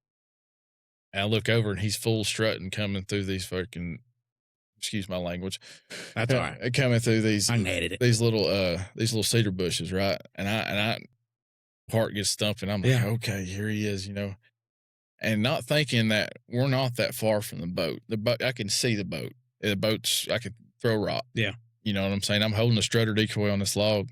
And I look over and he's full strutting coming through these fucking, excuse my language. That's all right. Coming through these, I hated it. These little cedar bushes, right? And I heart gets stumping. I'm like, okay, here he is, and not thinking that we're not that far from the boat. The boat, I can see the boat. The boat's, I could throw rock. Yeah. You know what I'm saying? I'm holding a strutter decoy on this log,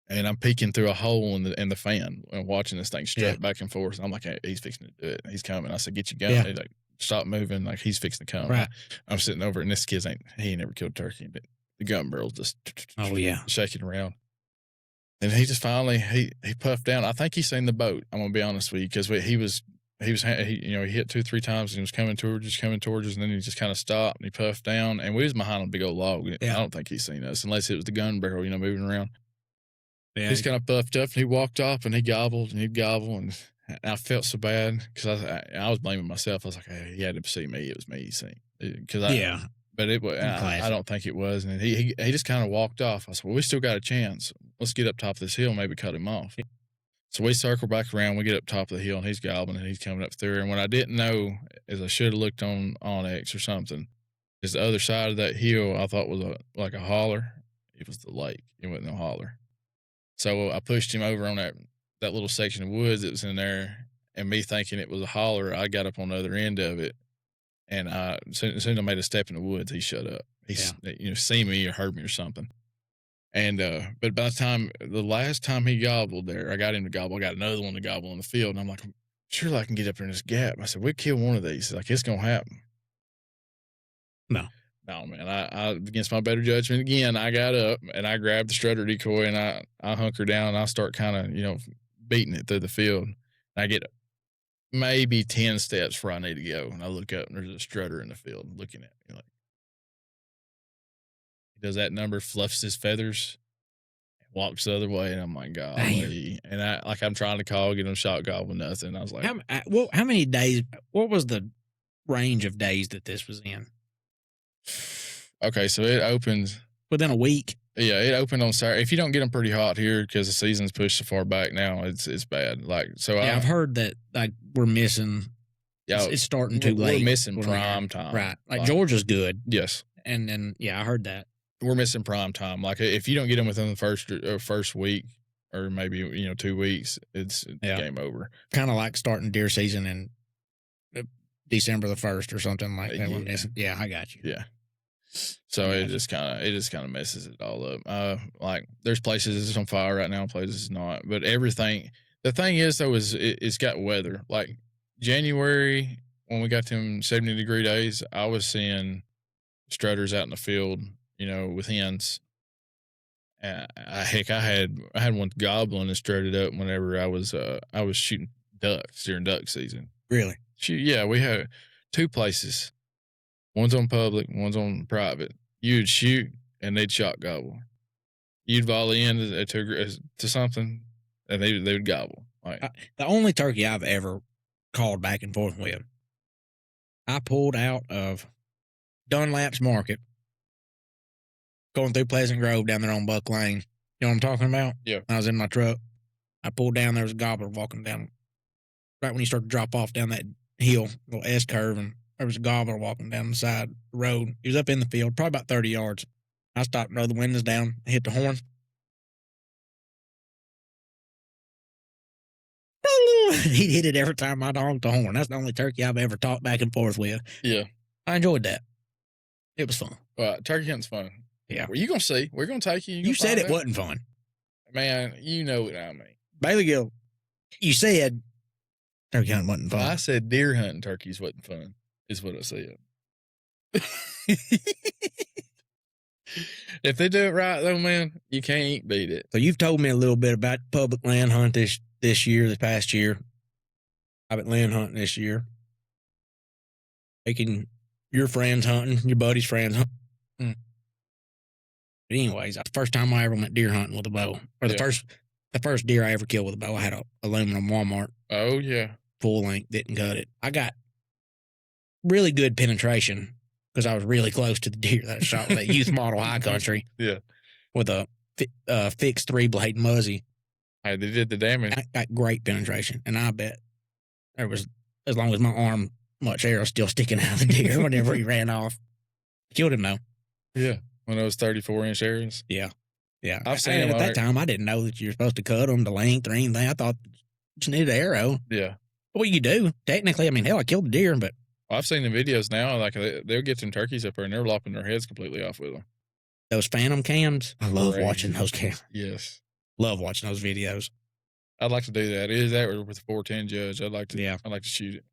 and I'm peeking through a hole in the fan and watching this thing strut back and forth. I'm like, hey, he's fixing to do it. He's coming. I said, get your gun. Yeah. He's like, stop moving. Like, he's fixing to come. Right. I'm sitting over, and this kid he ain't never killed a turkey, but the gun barrel's just shaking around. And he just finally he puffed down. I think he seen the boat. I'm gonna be honest with you, because he hit 2-3 times and he was coming towards us, and then he just kind of stopped and he puffed down, and we was behind a big old log. I don't think he's seen us unless it was the gun barrel, moving around. Yeah, he's kind of puffed up and he walked off and he gobbled and he'd gobble, and I felt so bad because I was blaming myself. I was like, hey, he had to see me. It was me he seen, but it was. I don't think it was, and he just kind of walked off. I said, well, we still got a chance. Let's get up top of this hill, maybe cut him off. Yeah. So we circle back around, we get up top of the hill, and he's gobbling, and he's coming up through. And what I didn't know is I should have looked on X or something, is the other side of that hill I thought was like a holler. It was the lake. It wasn't no holler. So I pushed him over on that little section of woods that was in there, and me thinking it was a holler, I got up on the other end of it, and as soon as I made a step in the woods, he shut up. He seen me or heard me or something. And, but by the last time he gobbled there, I got him to gobble. I got another one to gobble in the field. And I'm like, surely I can get up in this gap. I said, we'll kill one of these. Like, it's going to happen. No, man. I, against my better judgment again, I got up and I grabbed the strutter decoy and I hunker down and I start kind of, beating it through the field. And I get maybe 10 steps where I need to go. And I look up and there's a strutter in the field looking at me like, he does that number, fluffs his feathers, walks the other way, and I'm like, God. And I'm trying to call, get him shot gobble, nothing. I was like, how many days? What was the range of days that this was in? Okay, so it opens within a week. Yeah, it opened on Saturday. If you don't get them pretty hot here because the season's pushed so far back now, it's bad. Like so, Yeah, I've heard that like we're missing. Yeah, it's starting too late. We're missing when we're here. prime time, right? Like Georgia's good, yes, and then yeah, I heard that. we're missing prime time. Like if you don't get them within the first week or maybe 2 weeks, it's game over. Kind of like starting deer season in December the 1st or something like that. Yeah, I got you. Yeah. So it just kind of messes it all up. Like there's places it's on fire right now, places it's not. But everything. The thing is though, is it's got weather. Like January when we got them 70-degree days, I was seeing strutters out in the field, with hens. Heck, I had one gobbling and strutted up whenever I was shooting ducks during duck season. Really? Yeah, we had 2 places. One's on public, one's on private. You'd shoot and they'd shot gobble. You'd volley in to something and they would gobble. Like the only turkey I've ever called back and forth with, I pulled out of Dunlap's Market, going through Pleasant Grove down there on Buck Lane. You know what I'm talking about? Yeah. I was in my truck. I pulled down. There was a gobbler walking down right when you start to drop off down that hill, little S curve, and there was a gobbler walking down the side of the road. He was up in the field, probably about 30 yards. I stopped and rolled the windows down, hit the horn. He'd hit it every time I honked the horn. That's the only turkey I've ever talked back and forth with. Yeah. I enjoyed that. It was fun. Turkey hunting's fun. Yeah. Well, you going to see. We're going to take you. You said it wasn't fun. Man, you know what I mean. Bailee Gill, you said turkey hunting wasn't fun. I said deer hunting turkeys wasn't fun, is what I said. If they do it right, though, man, you can't beat it. So you've told me a little bit about public land hunt this past year. Private land hunting this year. Taking your friends hunting, your buddies' friends hunting. But anyways, the first time I ever went deer hunting with a bow, or the first deer I ever killed with a bow, I had a aluminum Walmart. Oh, yeah. Full length, didn't cut it. I got really good penetration because I was really close to the deer that I shot with that youth model high country. Yeah. With a fixed 3-blade Muzzy. Hey, they did the damage. I got great penetration, and I bet there was, as long as my arm, much arrow still sticking out of the deer whenever he ran off. Killed him though. Yeah. One of those 34-inch arrows. Yeah. Yeah. I've seen him at that time, I didn't know that you're supposed to cut them to length or anything. I thought you just needed an arrow. Yeah. What you do, technically, I mean, hell, I killed the deer, but. I've seen the videos now, like they'll get some turkeys up there and they're lopping their heads completely off with them. Those phantom cams, I love watching those cams. Yes. Love watching those videos. I'd like to do that. Is that with a 410 judge? I'd like to shoot it.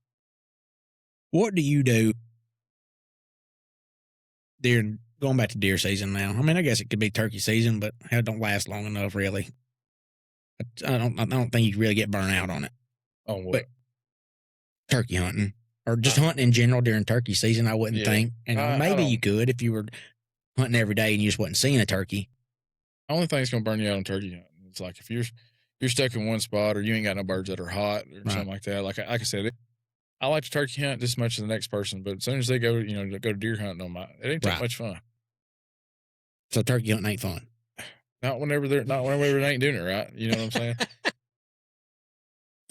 What do you do during going back to deer season now? I mean, I guess it could be turkey season, but it don't last long enough, really. I don't think you really get burnt out on it. Oh, what? But turkey hunting or just hunting in general during turkey season, I wouldn't think. And maybe you could if you were hunting every day and you just wasn't seeing a turkey. The only thing that's going to burn you out on turkey hunting is like if you're stuck in one spot or you ain't got no birds that are hot or something like that. Like I said, I like to turkey hunt just as much as the next person, but as soon as they go, go deer hunting it ain't that much fun. So turkey hunting ain't fun. Not whenever they ain't doing it right. You know what I'm saying?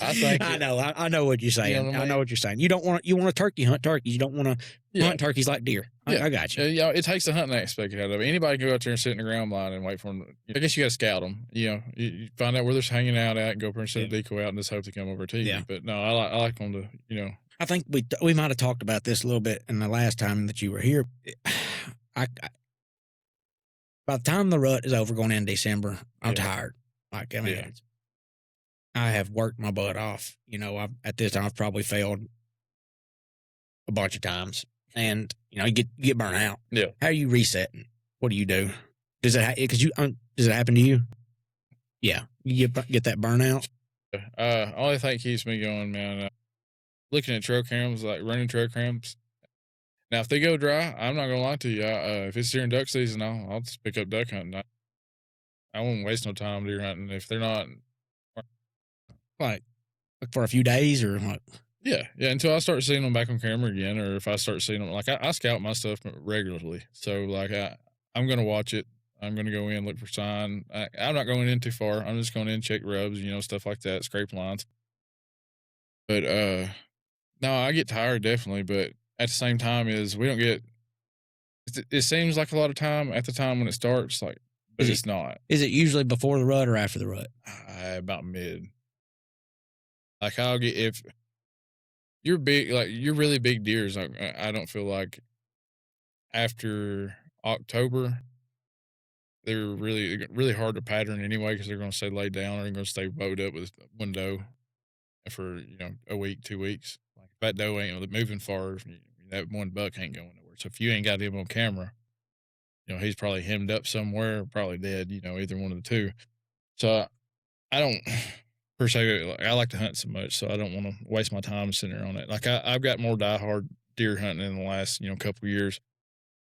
I know what you're saying. I know what you're saying. You want to turkey hunt turkeys. You don't want to hunt turkeys like deer. I got you. Yeah, it takes the hunting aspect out of it. Anybody can go out there and sit in the ground blind and wait for them. I guess you got to scout them. You find out where they're hanging out at and go up there and set a decoy out and just hope they come over to you. Yeah. But no, I like them to, I think we might have talked about this a little bit in the last time that you were here. By the time the rut is over going in December, I'm tired. Like, I mean, I have worked my butt off. At this time, I've probably failed a bunch of times. And, you get burnt out. Yeah. How are you resetting? What do you do? Does it happen to you? Yeah. You get that burnout? Only thing keeps me going, man, looking at trail cams, like running trail cams. Now, if they go dry, I'm not going to lie to you. If it's during duck season, I'll just pick up duck hunting. I won't waste no time deer hunting if they're not. Like for a few days or what? Yeah, until I start seeing them back on camera again, or if I start seeing them, like I scout my stuff regularly. So, like, I'm going to watch it. I'm going to go in, look for sign. I'm not going in too far. I'm just going in, check rubs, stuff like that, scrape lines. But no, I get tired definitely. But at the same time, is we don't get. It seems like a lot of time at the time when it starts, like, but Is it it's not. is it usually before the rut or after the rut? About mid. Like I'll get if you're big, like you're really big deers. Like I don't feel like after October they're really hard to pattern anyway because they're going to stay laid down or they're going to stay bowed up with one doe for a week, 2 weeks. Like if that doe ain't moving far, that one buck ain't going nowhere. So if you ain't got him on camera, he's probably hemmed up somewhere, probably dead. Either one of the two. So I don't per se. Like, I like to hunt so much, so I don't want to waste my time sitting there on it. Like I've got more diehard deer hunting in the last couple of years,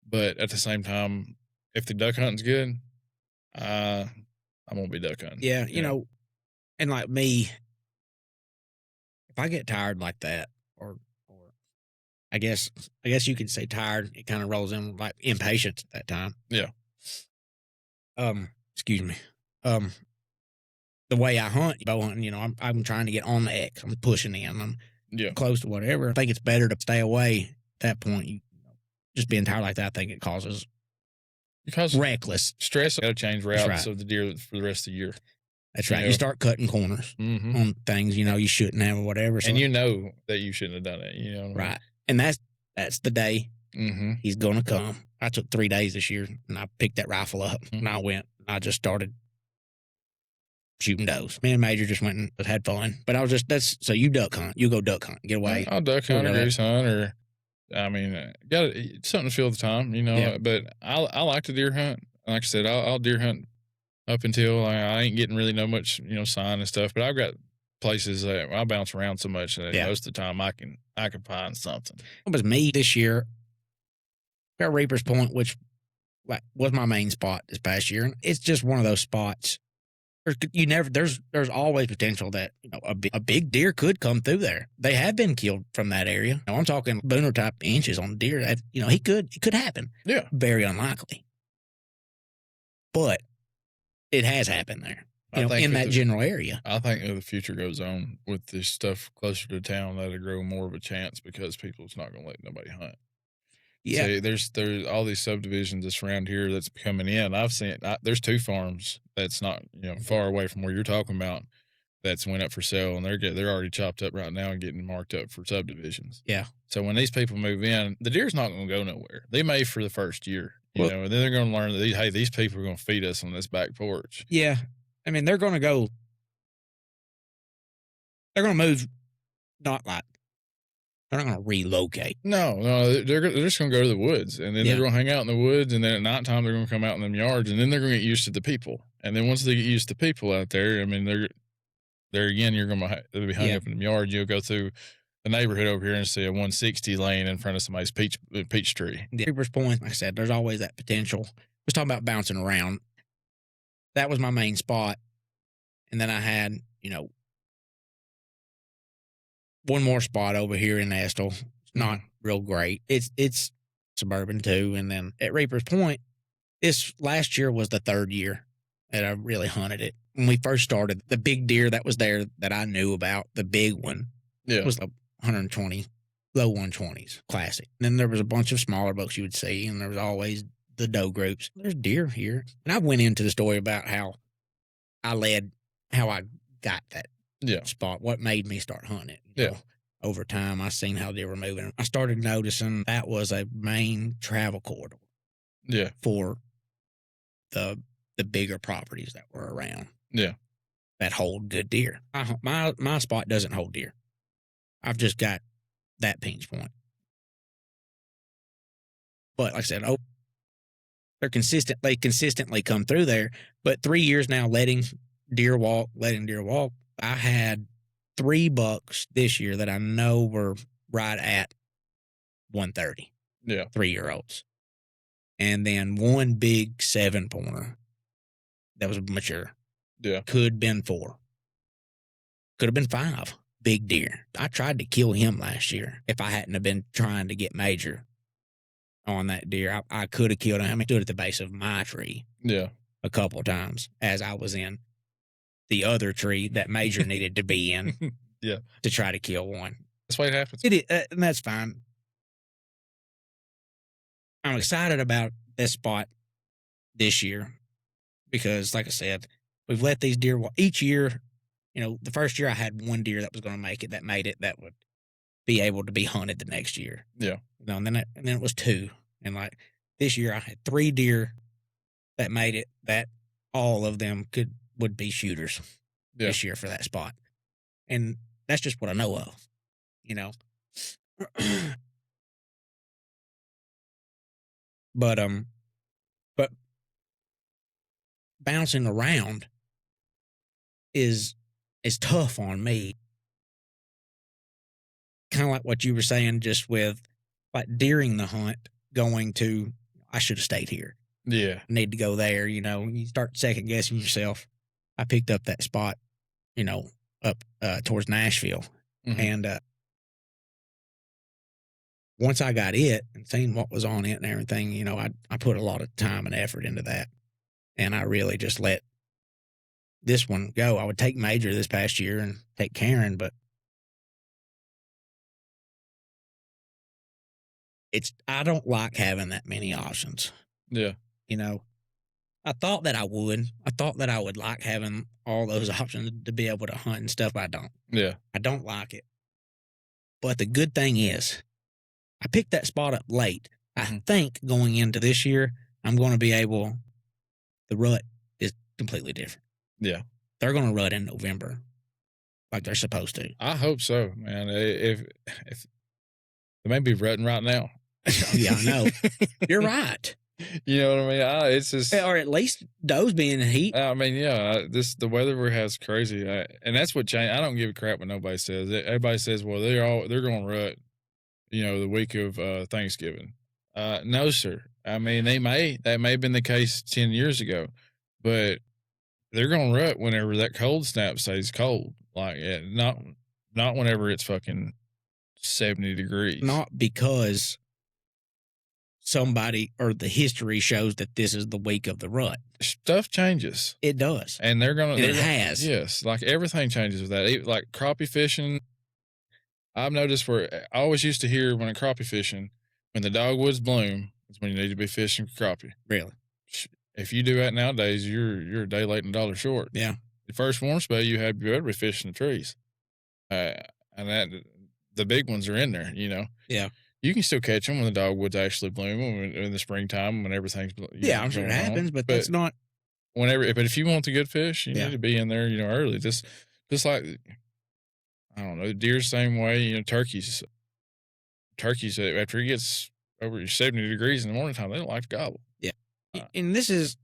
but at the same time, if the duck hunting's good, I won't be duck hunting. Yeah, and like me, if I get tired like that, or I guess you could say tired, it kind of rolls in like impatience at that time. Yeah. Excuse me. The way I hunt, bow hunting, I'm trying to get on the X. I'm pushing in. I'm close to whatever. I think it's better to stay away at that point. Just being tired like that, I think it causes reckless stress. Got to change routes of the deer for the rest of the year. That's right. You start cutting corners on things you shouldn't have or whatever. So, and that you shouldn't have done it. Right. And that's the day he's gonna come. I took 3 days this year, and I picked that rifle up, and I went. I just started shooting does. Me and Major just went and had fun. But I was so you duck hunt. You go duck hunt. Get away. I'll duck hunt or goose hunt or. I mean, got something to fill the time, But I like to deer hunt. Like I said, I'll deer hunt up until I ain't getting really no much, sign and stuff. But I've got places that I bounce around so much that most of the time I can find something. It was me this year. Got Reaper's Point, which was my main spot this past year. And it's just one of those spots. There's always potential that a big deer could come through there. They have been killed from that area. I'm talking booner type inches on deer. It could happen. Yeah, very unlikely, but it has happened there. In that general area. I think as the future goes on with this stuff closer to town, that'll grow more of a chance because people's not going to let nobody hunt. Yeah, so there's all these subdivisions that's around here that's coming in. I've seen there's 2 farms that's not far away from where you're talking about that's went up for sale, and they're already chopped up right now and getting marked up for subdivisions. Yeah. So when these people move in, the deer's not going to go nowhere. They may for the first year, and then they're going to learn that these people are going to feed us on this back porch. Yeah, I mean they're going to go. They're going to move, not like. They're not going to relocate. No, they're just going to go to the woods, and then they're going to hang out in the woods, and then at nighttime they're going to come out in them yards, and then they're going to get used to the people. And then once they get used to people out there, I mean, they're again, you're going to be hung up in them yards. You'll go through the neighborhood over here and see a 160 laying in front of somebody's peach tree. The Reaper's Point, like I said, there's always that potential. I was talking about bouncing around. That was my main spot, and then I had one more spot over here in Estill. It's not real great. It's suburban too. And then at Reaper's Point, this last year was the 3rd year that I really hunted it. When we first started, the big deer that was there that I knew about, the big one, was like 120, low 120s, classic. And then there was a bunch of smaller bucks you would see, and there was always the doe groups. There's deer here. And I went into the story about how I got that spot, what made me start hunting it. Over time, I seen how they were moving. I started noticing that was a main travel corridor. Yeah. For the bigger properties that were around. Yeah. That hold good deer. My spot doesn't hold deer. I've just got that pinch point. But like I said, they're consistent. They consistently come through there. But 3 years now, letting deer walk. I had 3 bucks this year that I know were right at 130. Yeah. 3-year-olds. And then 1 big 7-pointer that was mature. Yeah. Could have been 4. Could have been 5 big deer. I tried to kill him last year if I hadn't have been trying to get Major on that deer. I could have killed him. I mean, stood at the base of my tree Yeah. a couple of times as I was in the other tree that Major needed to be in Yeah. to try to kill one. That's why it happens. And that's fine. I'm excited about this spot this year because, like I said, we've let these deer each year. You know, the first year I had one deer that was going to make it, that made it, that would be able to be hunted the next year. Yeah. You know, and then it was two, and like this year I had 3 deer that made it, that all of them would be shooters this year for that spot, and that's just what I know of. You know. But bouncing around is tough on me. Kind of like what you were saying, just with like during the hunt, going to, I should have stayed here. Yeah. I need to go there. You know, you start second guessing yourself. I picked up that spot, you know, up towards Nashville, and once I got it and seen what was on it and everything, you know, I put a lot of time and effort into that. And I really just let this one go. I would take Major this past year and take Karen, but I don't like having that many options. Yeah. You know, I thought that I would. I thought that I would like having all those options to be able to hunt and stuff, but I don't. Yeah. I don't like it. But the good thing is, I picked that spot up late. I think going into this year, I'm going to be able. The rut is completely different. Yeah. They're going to rut in November like they're supposed to. I hope so, man. If they may be rutting right now. Yeah, I know. You're right. You know what I mean? It's just, or at least does being in heat. I mean, yeah, the weather we have is crazy, and that's what changed. I don't give a crap what nobody says. Everybody says, well, they're going to rut, you know, the week of Thanksgiving. No, sir. I mean, that may have been the case 10 years ago, but they're going to rut whenever that cold snap stays cold. Like, not whenever it's fucking 70 degrees. Not because somebody or the history shows that this is the week of the rut. Stuff changes. It does. And it has. Yes. Like everything changes with that. Like crappie fishing. I've noticed where I always used to hear when crappie fishing, when the dogwoods bloom, is when you need to be fishing for crappie. Really? If you do that nowadays, you're a day late and $1 short. Yeah. The first warm spell you better be fishing the trees. And that the big ones are in there, you know. Yeah. You can still catch them when the dogwoods actually bloom in the springtime when everything's I'm sure it happens, but that's not whenever. But if you want the good fish, you need to be in there, you know, early. Just like, I don't know, deer same way. You know, turkeys after it gets over 70 degrees in the morning time, they don't like to gobble. Yeah, and this is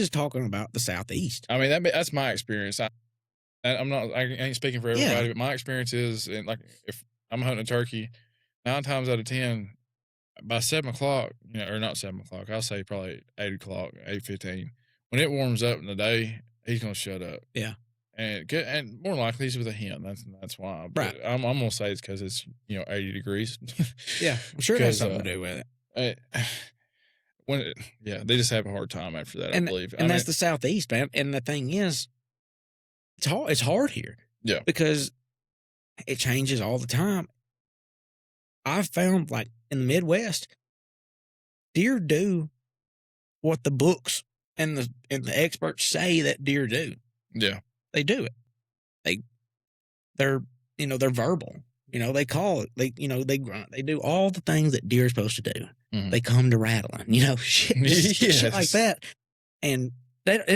talking about the Southeast. I mean, that's my experience. I ain't speaking for everybody, but my experience is, and like if I'm hunting a turkey, 9 times out of 10, by 7 o'clock, you know, or not 7 o'clock, I'll say probably 8 o'clock, 8:15. When it warms up in the day, he's gonna shut up. Yeah. And more likely he's with a hen. That's why. But right. I'm gonna say it's because it's, you know, 80 degrees. Yeah, I'm sure it has something to do with it. They just have a hard time after that. I believe, and that's the Southeast, man. And the thing is, it's hard here. Yeah, because it changes all the time. I've found, like in the Midwest, deer do what the books and the experts say that deer do. Yeah. They do it. They're verbal. You know, they call it. They grunt. They do all the things that deer are supposed to do. Mm-hmm. They come to rattling. You know, shit like that. And that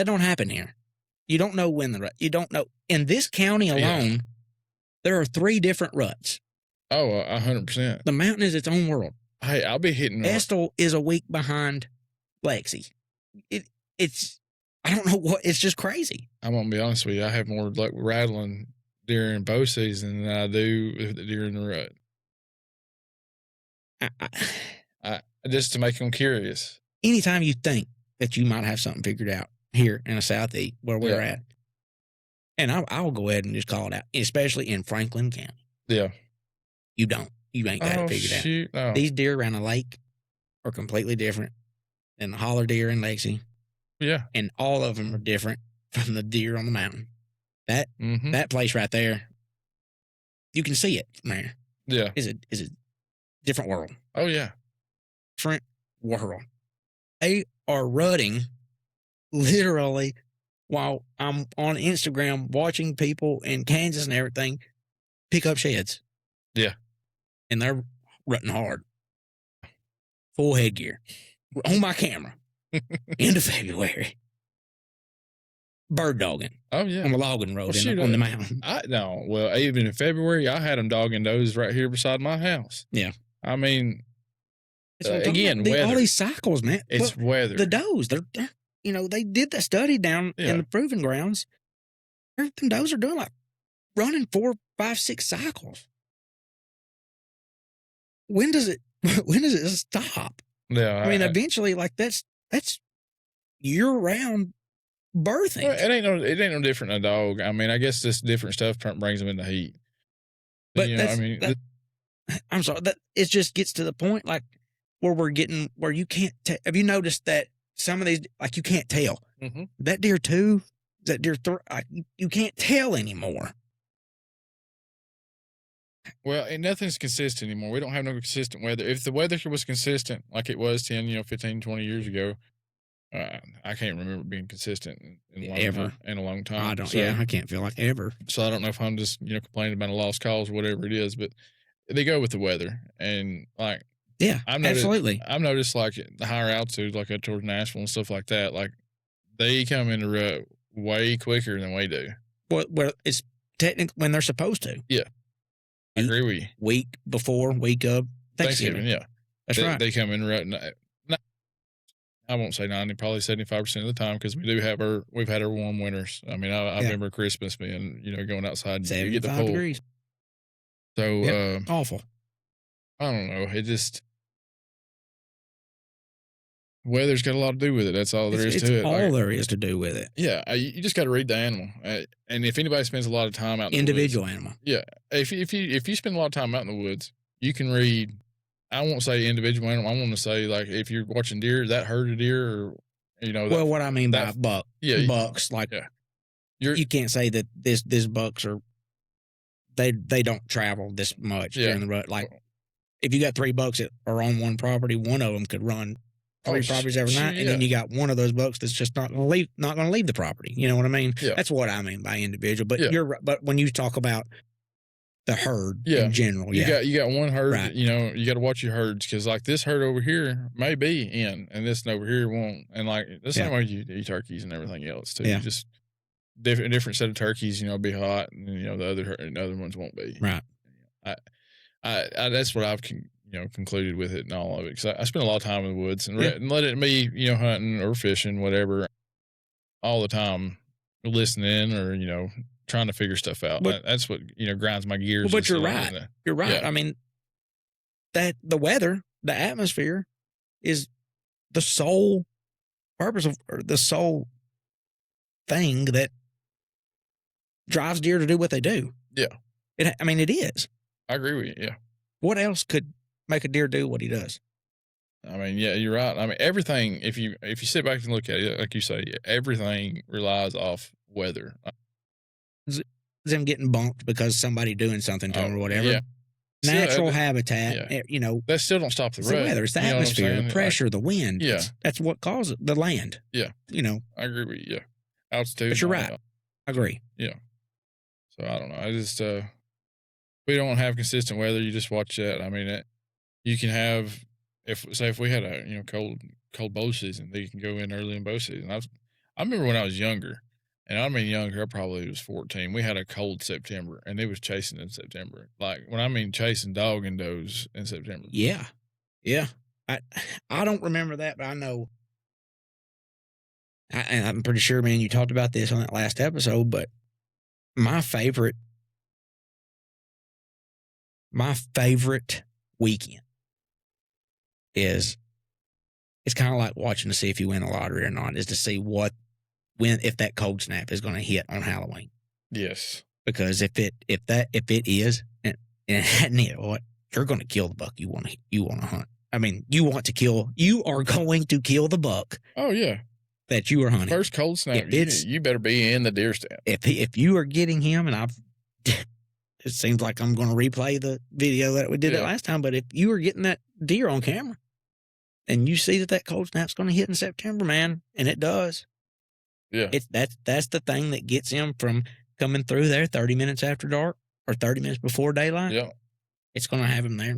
don't happen here. You don't know when you don't know. In this county alone, there are 3 different ruts. Oh, 100%. The mountain is its own world. Hey, I'll be hitting. Estill is a week behind Lexi. It's. I don't know what. It's just crazy. I'm gonna be honest with you. I have more luck rattling during bow season than I do during the rut. I just to make them curious. Anytime you think that you might have something figured out here in the Southeast where we're at, and I'll go ahead and just call it out, especially in Franklin County. Yeah, you don't. You ain't got it figured out. No. These deer around a lake, are completely different than the holler deer in Lexi, Yeah. and all of them are different from the deer on the mountain. Mm-hmm. That place right there, you can see it from there. Yeah. Is a different world. Oh yeah. Different world. They are rutting literally while I'm on Instagram watching people in Kansas and everything pick up sheds. Yeah. And they're rutting hard. Full headgear. On my camera. End of February. Bird dogging. Oh yeah. On the logging road shoot, on the mountain. Well, even in February, I had them dogging those right here beside my house. Yeah. I mean, again, weather. All these cycles, man. It's weather. The does, they're they did that study down in the proving grounds. Everything does are doing like running 4, 5, 6 cycles. When does it stop? Yeah. I mean, eventually, like that's year round birthing. Well, it ain't no different than a dog. I mean, I guess this different stuff brings them in the heat. But I'm sorry, that it just gets to the point like where you can't. Have you noticed that some of these like you can't tell that deer 2, that deer 3, you can't tell anymore. Well, and nothing's consistent anymore. We don't have no consistent weather. If the weather was consistent like it was 10, 15, 20 years ago, I can't remember being consistent in a long time. I don't. I can't feel like ever. So I don't know if I'm just complaining about a lost cause or whatever it is, but they go with the weather and like absolutely. I've noticed like at the higher altitude, like up towards Nashville and stuff like that, like they come in the rut way quicker than we do. Well, it's technically when they're supposed to. Yeah. I agree with you. Week before, week of Thanksgiving. Yeah. That's right. They come in rut. I won't say 90, probably 75% of the time because we've had our warm winters. I mean, I remember Christmas being, going outside and you get the cold. Degrees. So, awful. I don't know. It just, weather's got a lot to do with it. That's all there is to it. All there is to do with it. Yeah. You just got to read the animal. And if anybody spends a lot of time out in individual the woods, animal. Yeah. If you spend a lot of time out in the woods, you can read, I won't say individual animal. I want to say like if you're watching deer, that herd of deer, or well, what I mean by buck, bucks, like you can't say that this bucks are they don't travel this much during the rut. Like if you got 3 bucks that are on one property, one of them could run 3 properties every night, and then you got one of those bucks that's just not going to leave the property. You know what I mean? Yeah. That's what I mean by individual. But you're right. But when you talk about the herd in general, you got one herd. Right. You got to watch your herds because like this herd over here may be in, and this over here won't. And like the same way you eat turkeys and everything else too. Yeah. Just different set of turkeys. Be hot, and the other ones won't be. Right. I that's what I've concluded with it and all of it because I spend a lot of time in the woods and let it be hunting or fishing whatever all the time, listening or trying to figure stuff out. But that's what grinds my gears. But you're right. You're right. Yeah. I mean, that the weather, the atmosphere, is the sole purpose of or the sole thing that drives deer to do what they do. Yeah. It is. I agree with you. Yeah. What else could make a deer do what he does? I mean, yeah, you're right. I mean, everything. If you sit back and look at it, like you say, everything relies off weather. Them getting bumped because somebody doing something to them or whatever. Yeah. Natural habitat. That still don't stop the rut. The weather, it's the atmosphere, the pressure, the wind. Yeah, that's what causes the land. Yeah, I agree with you. Yeah, altitude. But you're right. I agree. Yeah. So I don't know. I just we don't have consistent weather. You just watch that. I mean, you can have if we had a cold bow season, they can go in early in bow season. I remember when I was younger. And I mean younger, I probably was 14. We had a cold September, and it was chasing in September. Like, when I mean chasing dog and does in September. Yeah. Yeah. I don't remember that, but I know. And I'm pretty sure, man, you talked about this on that last episode, but my favorite weekend is, it's kind of like watching to see if you win a lottery or not, is to see if that cold snap is going to hit on Halloween. Yes. Because if it is and it hadn't hit, you're going to kill the buck you want to hunt. I mean, you are going to kill the buck Oh yeah. that you are hunting. First cold snap, you better be in the deer stand. If you are getting him, and it seems like I'm going to replay the video that we did that last time, but if you are getting that deer on camera and you see that cold snap's going to hit in September, man, and it does. Yeah. That's the thing that gets him from coming through there 30 minutes after dark or 30 minutes before daylight. Yeah. It's going to have him there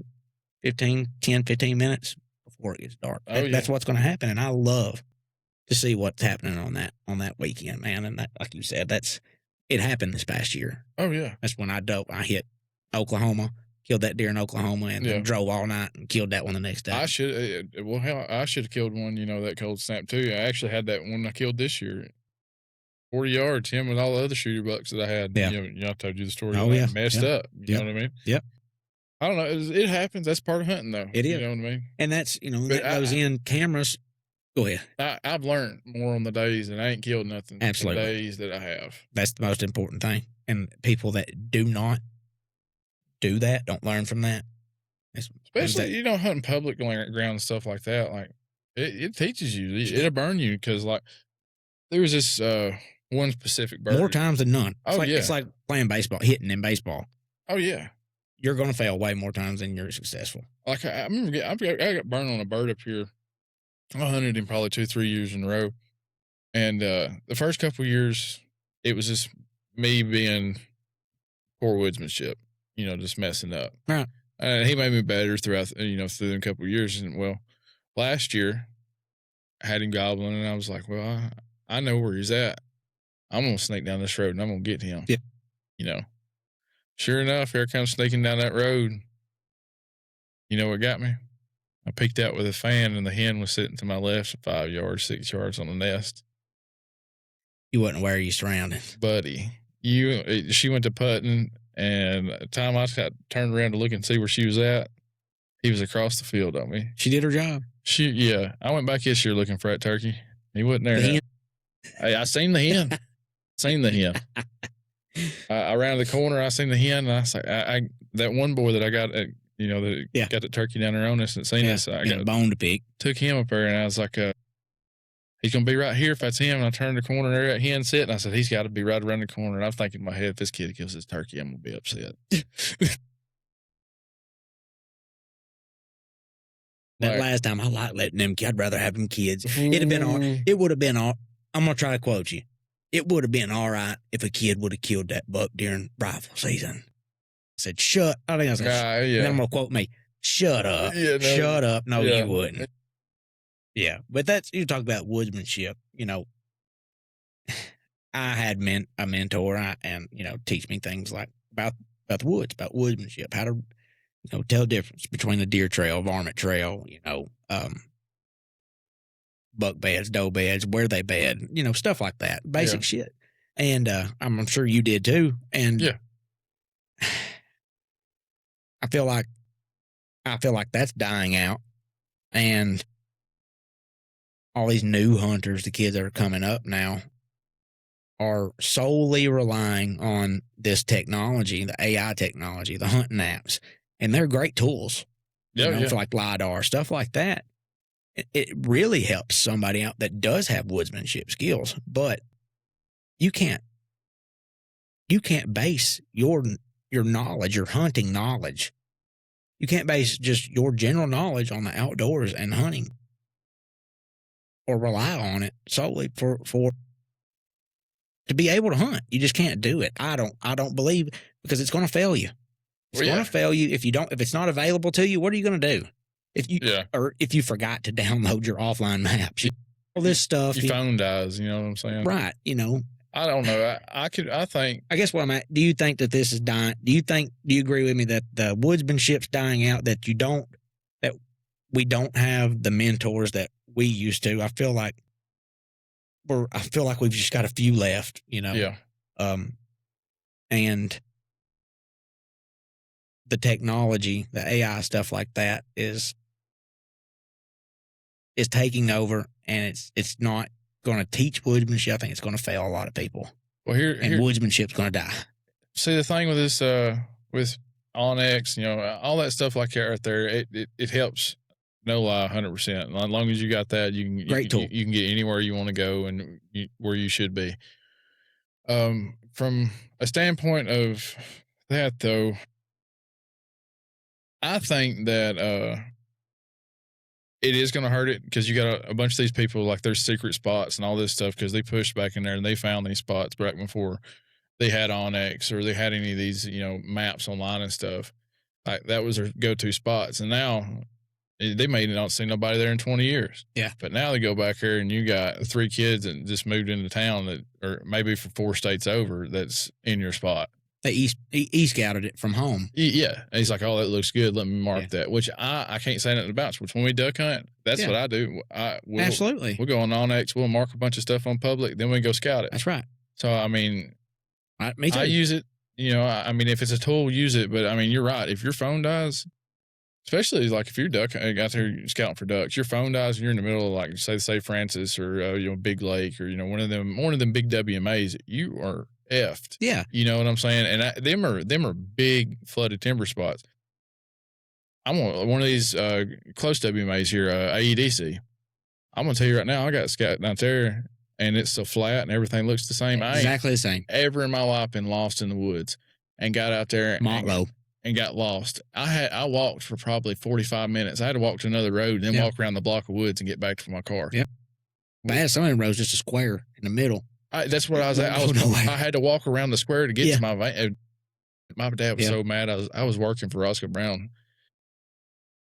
10, 15 minutes before it gets dark. That's what's going to happen. And I love to see what's happening on that weekend, man. And that, like you said, it happened this past year. Oh yeah. That's when I hit Oklahoma, killed that deer in Oklahoma, and then drove all night and killed that one the next day. I should have killed one, that cold snap too. I actually had that one I killed this year. 40 yards, him with all the other shooter bucks that I had. Yeah. I told you the story. Oh, yeah. Messed up. You know what I mean? Yep. I don't know. It happens. That's part of hunting, though. It is. You know what I mean? And that's, that goes in cameras. Go ahead. I've learned more on the days, and I ain't killed nothing. Absolutely. The days that I have. That's the most important thing. And people that do not do that, don't learn from that. Especially, hunting public ground and stuff like that. Like, it teaches you. It'll burn you because, like, there was this one specific bird. More times than none. It's It's like playing baseball, hitting in baseball. Oh, yeah. You're going to fail way more times than you're successful. Like, I remember I got burned on a bird up here. I hunted him probably 2-3 years in a row. And the first couple of years, it was just me being poor woodsmanship, just messing up. Right. He made me better throughout, through a couple of years. And, well, last year, I had him gobbling, and I was like, well, I know where he's at. I'm going to sneak down this road, and I'm going to get him. Yeah. Sure enough, here comes sneaking down that road. You know what got me? I peeked out with a fan, and the hen was sitting to my left 5 yards, 6 yards on the nest. You wasn't aware of your surroundings. Buddy, she went to putting, and the time I turned around to look and see where she was at, he was across the field on me. She did her job. I went back this year looking for that turkey. He wasn't there. I seen the hen. I rounded the corner. I seen the hen. And I was like, that one boy that I got, that got the turkey down there on us and seen us. I got a bone to pick. Took him up there, and I was like, he's gonna be right here if that's him. And I turned the corner, and there that hen sitting. I said, he's got to be right around the corner. And I'm thinking in my head, if this kid kills his turkey, I'm gonna be upset. That last time, I like letting them. I'd rather have them kids. It would have been all. I'm gonna try to quote you. It would have been all right if a kid would have killed that buck during rifle season. I said, "Shut." I think I said, and I'm gonna quote me. Shut up. Shut up. No, you wouldn't. Yeah, but you talk about woodsmanship. I had a mentor, and teach me things like about the woods, about woodsmanship, how to tell the difference between a deer trail, varmint trail, buck beds, doe beds, where they bed, stuff like that, basic shit. And I'm sure you did too. And I feel like that's dying out, and all these new hunters, the kids that are coming up now, are solely relying on this technology, the AI technology, the hunting apps. And they're great tools, for like LiDAR, stuff like that. It really helps somebody out that does have woodsmanship skills, but you can't base your knowledge, your hunting knowledge. You can't base just your general knowledge on the outdoors and hunting, or rely on it solely for to be able to hunt. You just can't do it. I don't believe, because it's going to fail you. It's going to fail you if it's not available to you. What are you going to do? If you forgot to download your offline maps, all this stuff. Your phone dies, you know what I'm saying? Right. I don't know. I guess what I'm at, do you think that this is dying? Do you agree with me that the woodsmanship's dying out, that we don't have the mentors that we used to? I feel like we've just got a few left, Yeah. And the technology, the AI stuff like that is taking over, and it's not going to teach woodsmanship. I think it's going to fail a lot of people. Well, here woodsmanship's going to die. See, the thing with this, with Onyx, all that stuff like that right there, it helps No lie, 100%. As long as you got that, Great tool. you can get anywhere you want to go and where you should be. From a standpoint of that, though, I think that it is going to hurt it because you got a bunch of these people like there's secret spots and all this stuff because they pushed back in there and they found these spots back before they had Onyx or they had any of these maps online and stuff. Like that was their go-to spots, and now they may not see nobody there in 20 years. Yeah. But now they go back here and you got 3 kids that just moved into town that, or maybe from 4 states over, that's in your spot. They e-scouted it from home. Yeah. And he's like, oh, that looks good. Let me mark that, which I can't say nothing about. Which when we duck hunt, that's what I do. Absolutely. We'll go on Onyx. We'll mark a bunch of stuff on public. Then we go scout it. That's right. So, I mean, me too. I use it. I mean, if it's a tool, use it. But I mean, you're right. If your phone dies, especially like if you're out there scouting for ducks, your phone dies and you're in the middle of like say Francis or Big Lake or one of them big WMAs, you are effed. Yeah. You know what I'm saying? And them are big flooded timber spots. I'm on one of these close WMAs here, AEDC. I'm gonna tell you right now, I got a scout down there and it's so flat and everything looks the same. Exactly the same. Ever in my life been lost in the woods and got out there and got lost. I walked for probably 45 minutes. I had to walk to another road and then walk around the block of woods and get back to my car. Yep. But I had some of them roads just a square in the middle. That's what I was at. I had to walk around the square to get to my van. My dad was so mad. I was working for Roscoe Brown.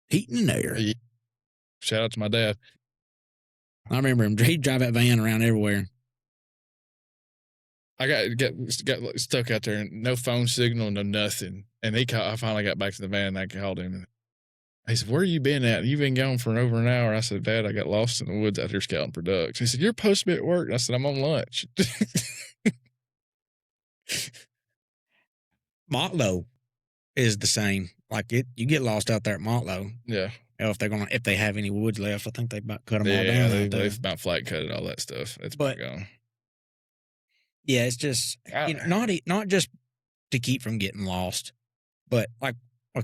Heating and air. Shout out to my dad. I remember him. He'd drive that van around everywhere. I got stuck out there and no phone signal, no nothing. And I finally got back to the van and I called him. And he said, where you been at? You've been gone for over an hour. I said, Dad, I got lost in the woods out here scouting for ducks. He said, you're supposed to be at work. And I said, I'm on lunch. Motlow is the same. Like you get lost out there at Motlow. Yeah. If they have any woods left, I think they about cut them all down. Yeah, they've about flat cutted all that stuff. It's gone. Yeah, it's just not just to keep from getting lost, but like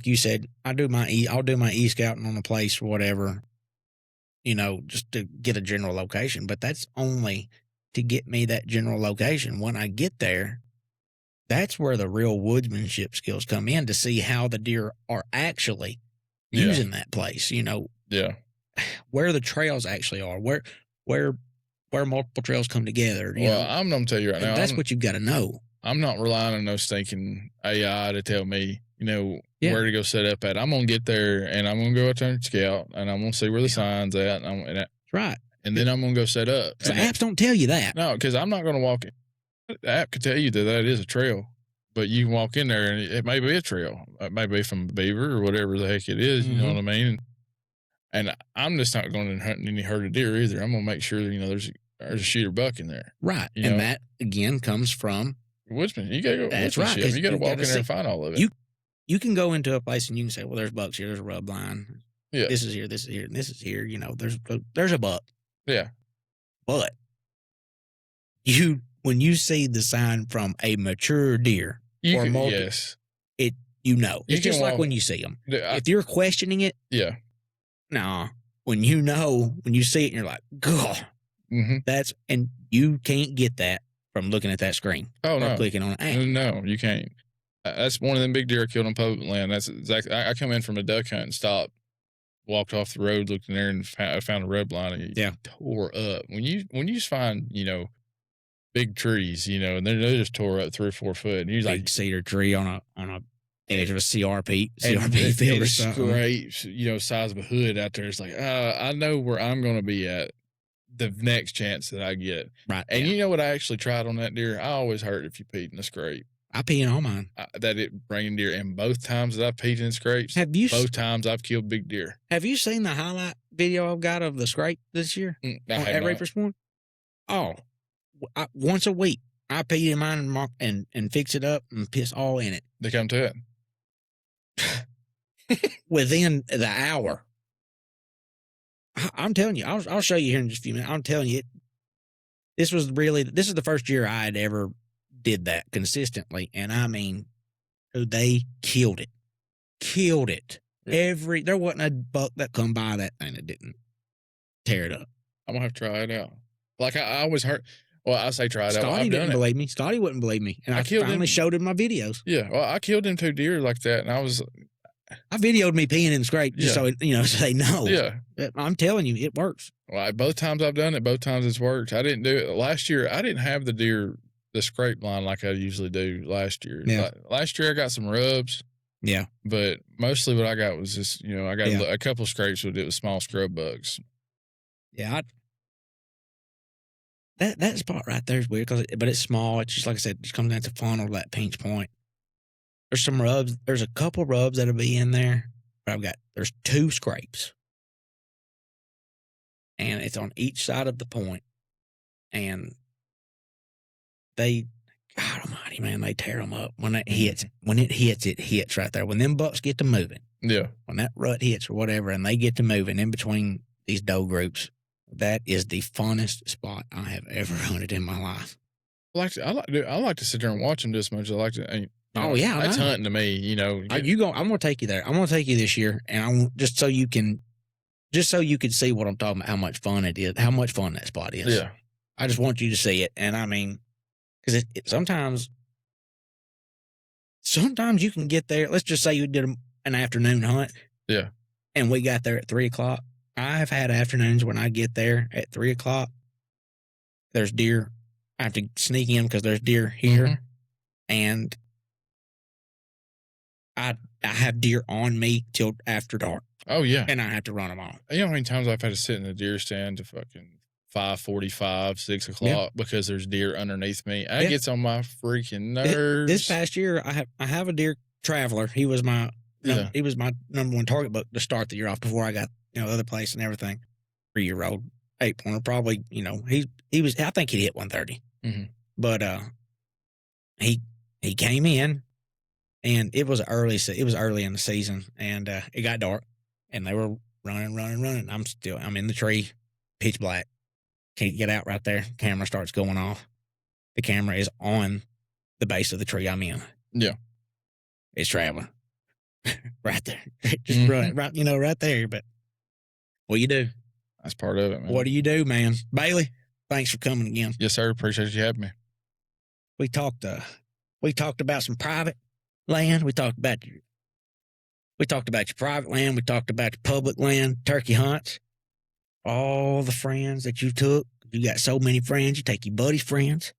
you said, I'll do my e-scouting on the place or whatever, just to get a general location. But that's only to get me that general location. When I get there, that's where the real woodsmanship skills come in to see how the deer are actually using that place. Where the trails actually are, where multiple trails come together. I'm going to tell you right now. That's what you've got to know. I'm not relying on no stinking AI to tell me, where to go set up at. I'm going to get there and I'm going to go out there and scout and I'm going to see where the sign's at. That's right. And then I'm going to go set up. So apps don't tell you that. No, because I'm not going to walk in. The app could tell you that is a trail, but you can walk in there and it may be a trail. It may be from a beaver or whatever the heck it is. You know what I mean? And I'm just not going to hunt any herded deer either. I'm going to make sure there's a shooter buck in there. Right. And that again comes from woodsman. You got to go. That's right. You got to walk in there and find all of it. You can go into a place and you can say, well, there's bucks here. There's a rub line. Yeah. This is here. This is here. And this is here. There's a buck. Yeah. But when you see the sign from a mature deer or multi, it's just like when you see them. If you're questioning it, nah. When you see it and you're like, God, and you can't get that from looking at that screen. Oh, no. Clicking on an app. No, you can't. That's one of them big deer I killed on public land. That's exactly. I come in from a duck hunt and stopped, walked off the road, looked in there, and found a rub line. And it tore up. When you find big trees, and they're just tore up 3 or 4 foot. And you're like cedar tree on a edge of a CRP field or something. Great, size of a hood out there. It's like, I know where I'm going to be at the next chance that I get. Right. And you know what I actually tried on that deer? I always hurt if you peed in the scrape. I pee in all mine. That it bringing deer. And both times that I peed in scrapes, both times I've killed big deer. Have you seen the highlight video I've got of the scrape this year? At Reaper's Point? Oh, once a week, I pee in mine and fix it up and piss all in it. They come to it. Within the hour. I'm telling you, I'll show you here in just a few minutes. I'm telling you, this is the first year I had ever did that consistently. And I mean, they killed it. Yeah. There wasn't a buck that come by that thing that didn't tear it up. I'm gonna have to try it out. Like I always heard. Well, I say try it out. Scotty I've didn't done it. believe me. Scotty wouldn't believe me, and I I killed finally him. showed him my videos. Yeah, well, I killed them 2 deer like that, and I videoed me peeing in the scrape just so so they know. Yeah. I'm telling you, it works. Well, both times I've done it, both times it's worked. I didn't do it last year. I didn't have the scrape line like I usually do last year. Yeah. Last year I got some rubs. Yeah. But mostly what I got was just, I got a couple scrapes with it with small scrub bugs. Yeah. That spot right there is weird, but it's small. It's just like I said, it just comes down to funnel that pinch point. There's some rubs. There's a couple rubs that'll be in there. But there's 2 scrapes. And it's on each side of the point. And God almighty, man, they tear them up. When it hits, it hits right there. When them bucks get to moving. Yeah. When that rut hits or whatever, and they get to moving in between these doe groups, that is the funnest spot I have ever hunted in my life. I like to sit there and watch them just as much as I like to. That's hunting to me. I'm gonna take you there. I'm gonna take you this year, and just so you can see what I'm talking about. How much fun it is. How much fun that spot is. Yeah. I just want you to see it, and I mean, because sometimes you can get there. Let's just say you did an afternoon hunt. Yeah. And we got there at 3:00. I've had afternoons when I get there at 3:00. There's deer. I have to sneak in because there's deer here. Mm-hmm. And I have deer on me till after dark. Oh, yeah. And I have to run them off. You know how many times I've had to sit in a deer stand to fucking 5:45, 6 o'clock because there's deer underneath me. That gets on my freaking nerves. This past year, I have a deer traveler. He was my number 1 target book to start the year off before I got the other place and everything. 3-year-old 8-pointer, probably. He was. I think he hit 130. Mm-hmm. But he came in, and it was early in the season, and it got dark, and they were running. I'm in the tree, pitch black. Can't get out right there. Camera starts going off. The camera is on the base of the tree I'm in. Yeah. It's traveling. Right there. Just running right there. But what do you do? That's part of it, man. What do you do, man? Bailee, thanks for coming again. Yes, sir. Appreciate you having me. We talked about some private land. We talked about your private land. We talked about your public land, turkey hunts. All the friends that you took. You got so many friends. You take your buddy's friends.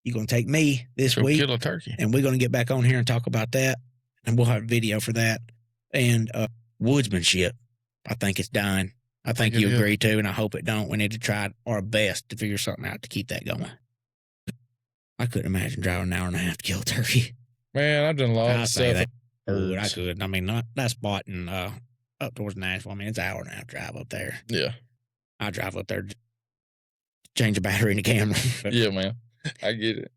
You're going to take me this week. Kill a turkey. And we're going to get back on here and talk about that. And we'll have a video for that. And woodsmanship. I think it's dying. I think you agree too, and I hope it don't. We need to try our best to figure something out to keep that going. I couldn't imagine driving an hour and a half to kill a turkey. Man, I've done a lot of stuff. I could. I mean, not that spot in up towards Nashville. I mean, it's an hour and a half drive up there. Yeah. I drive up there, change the battery in the camera. Yeah, man. I get it.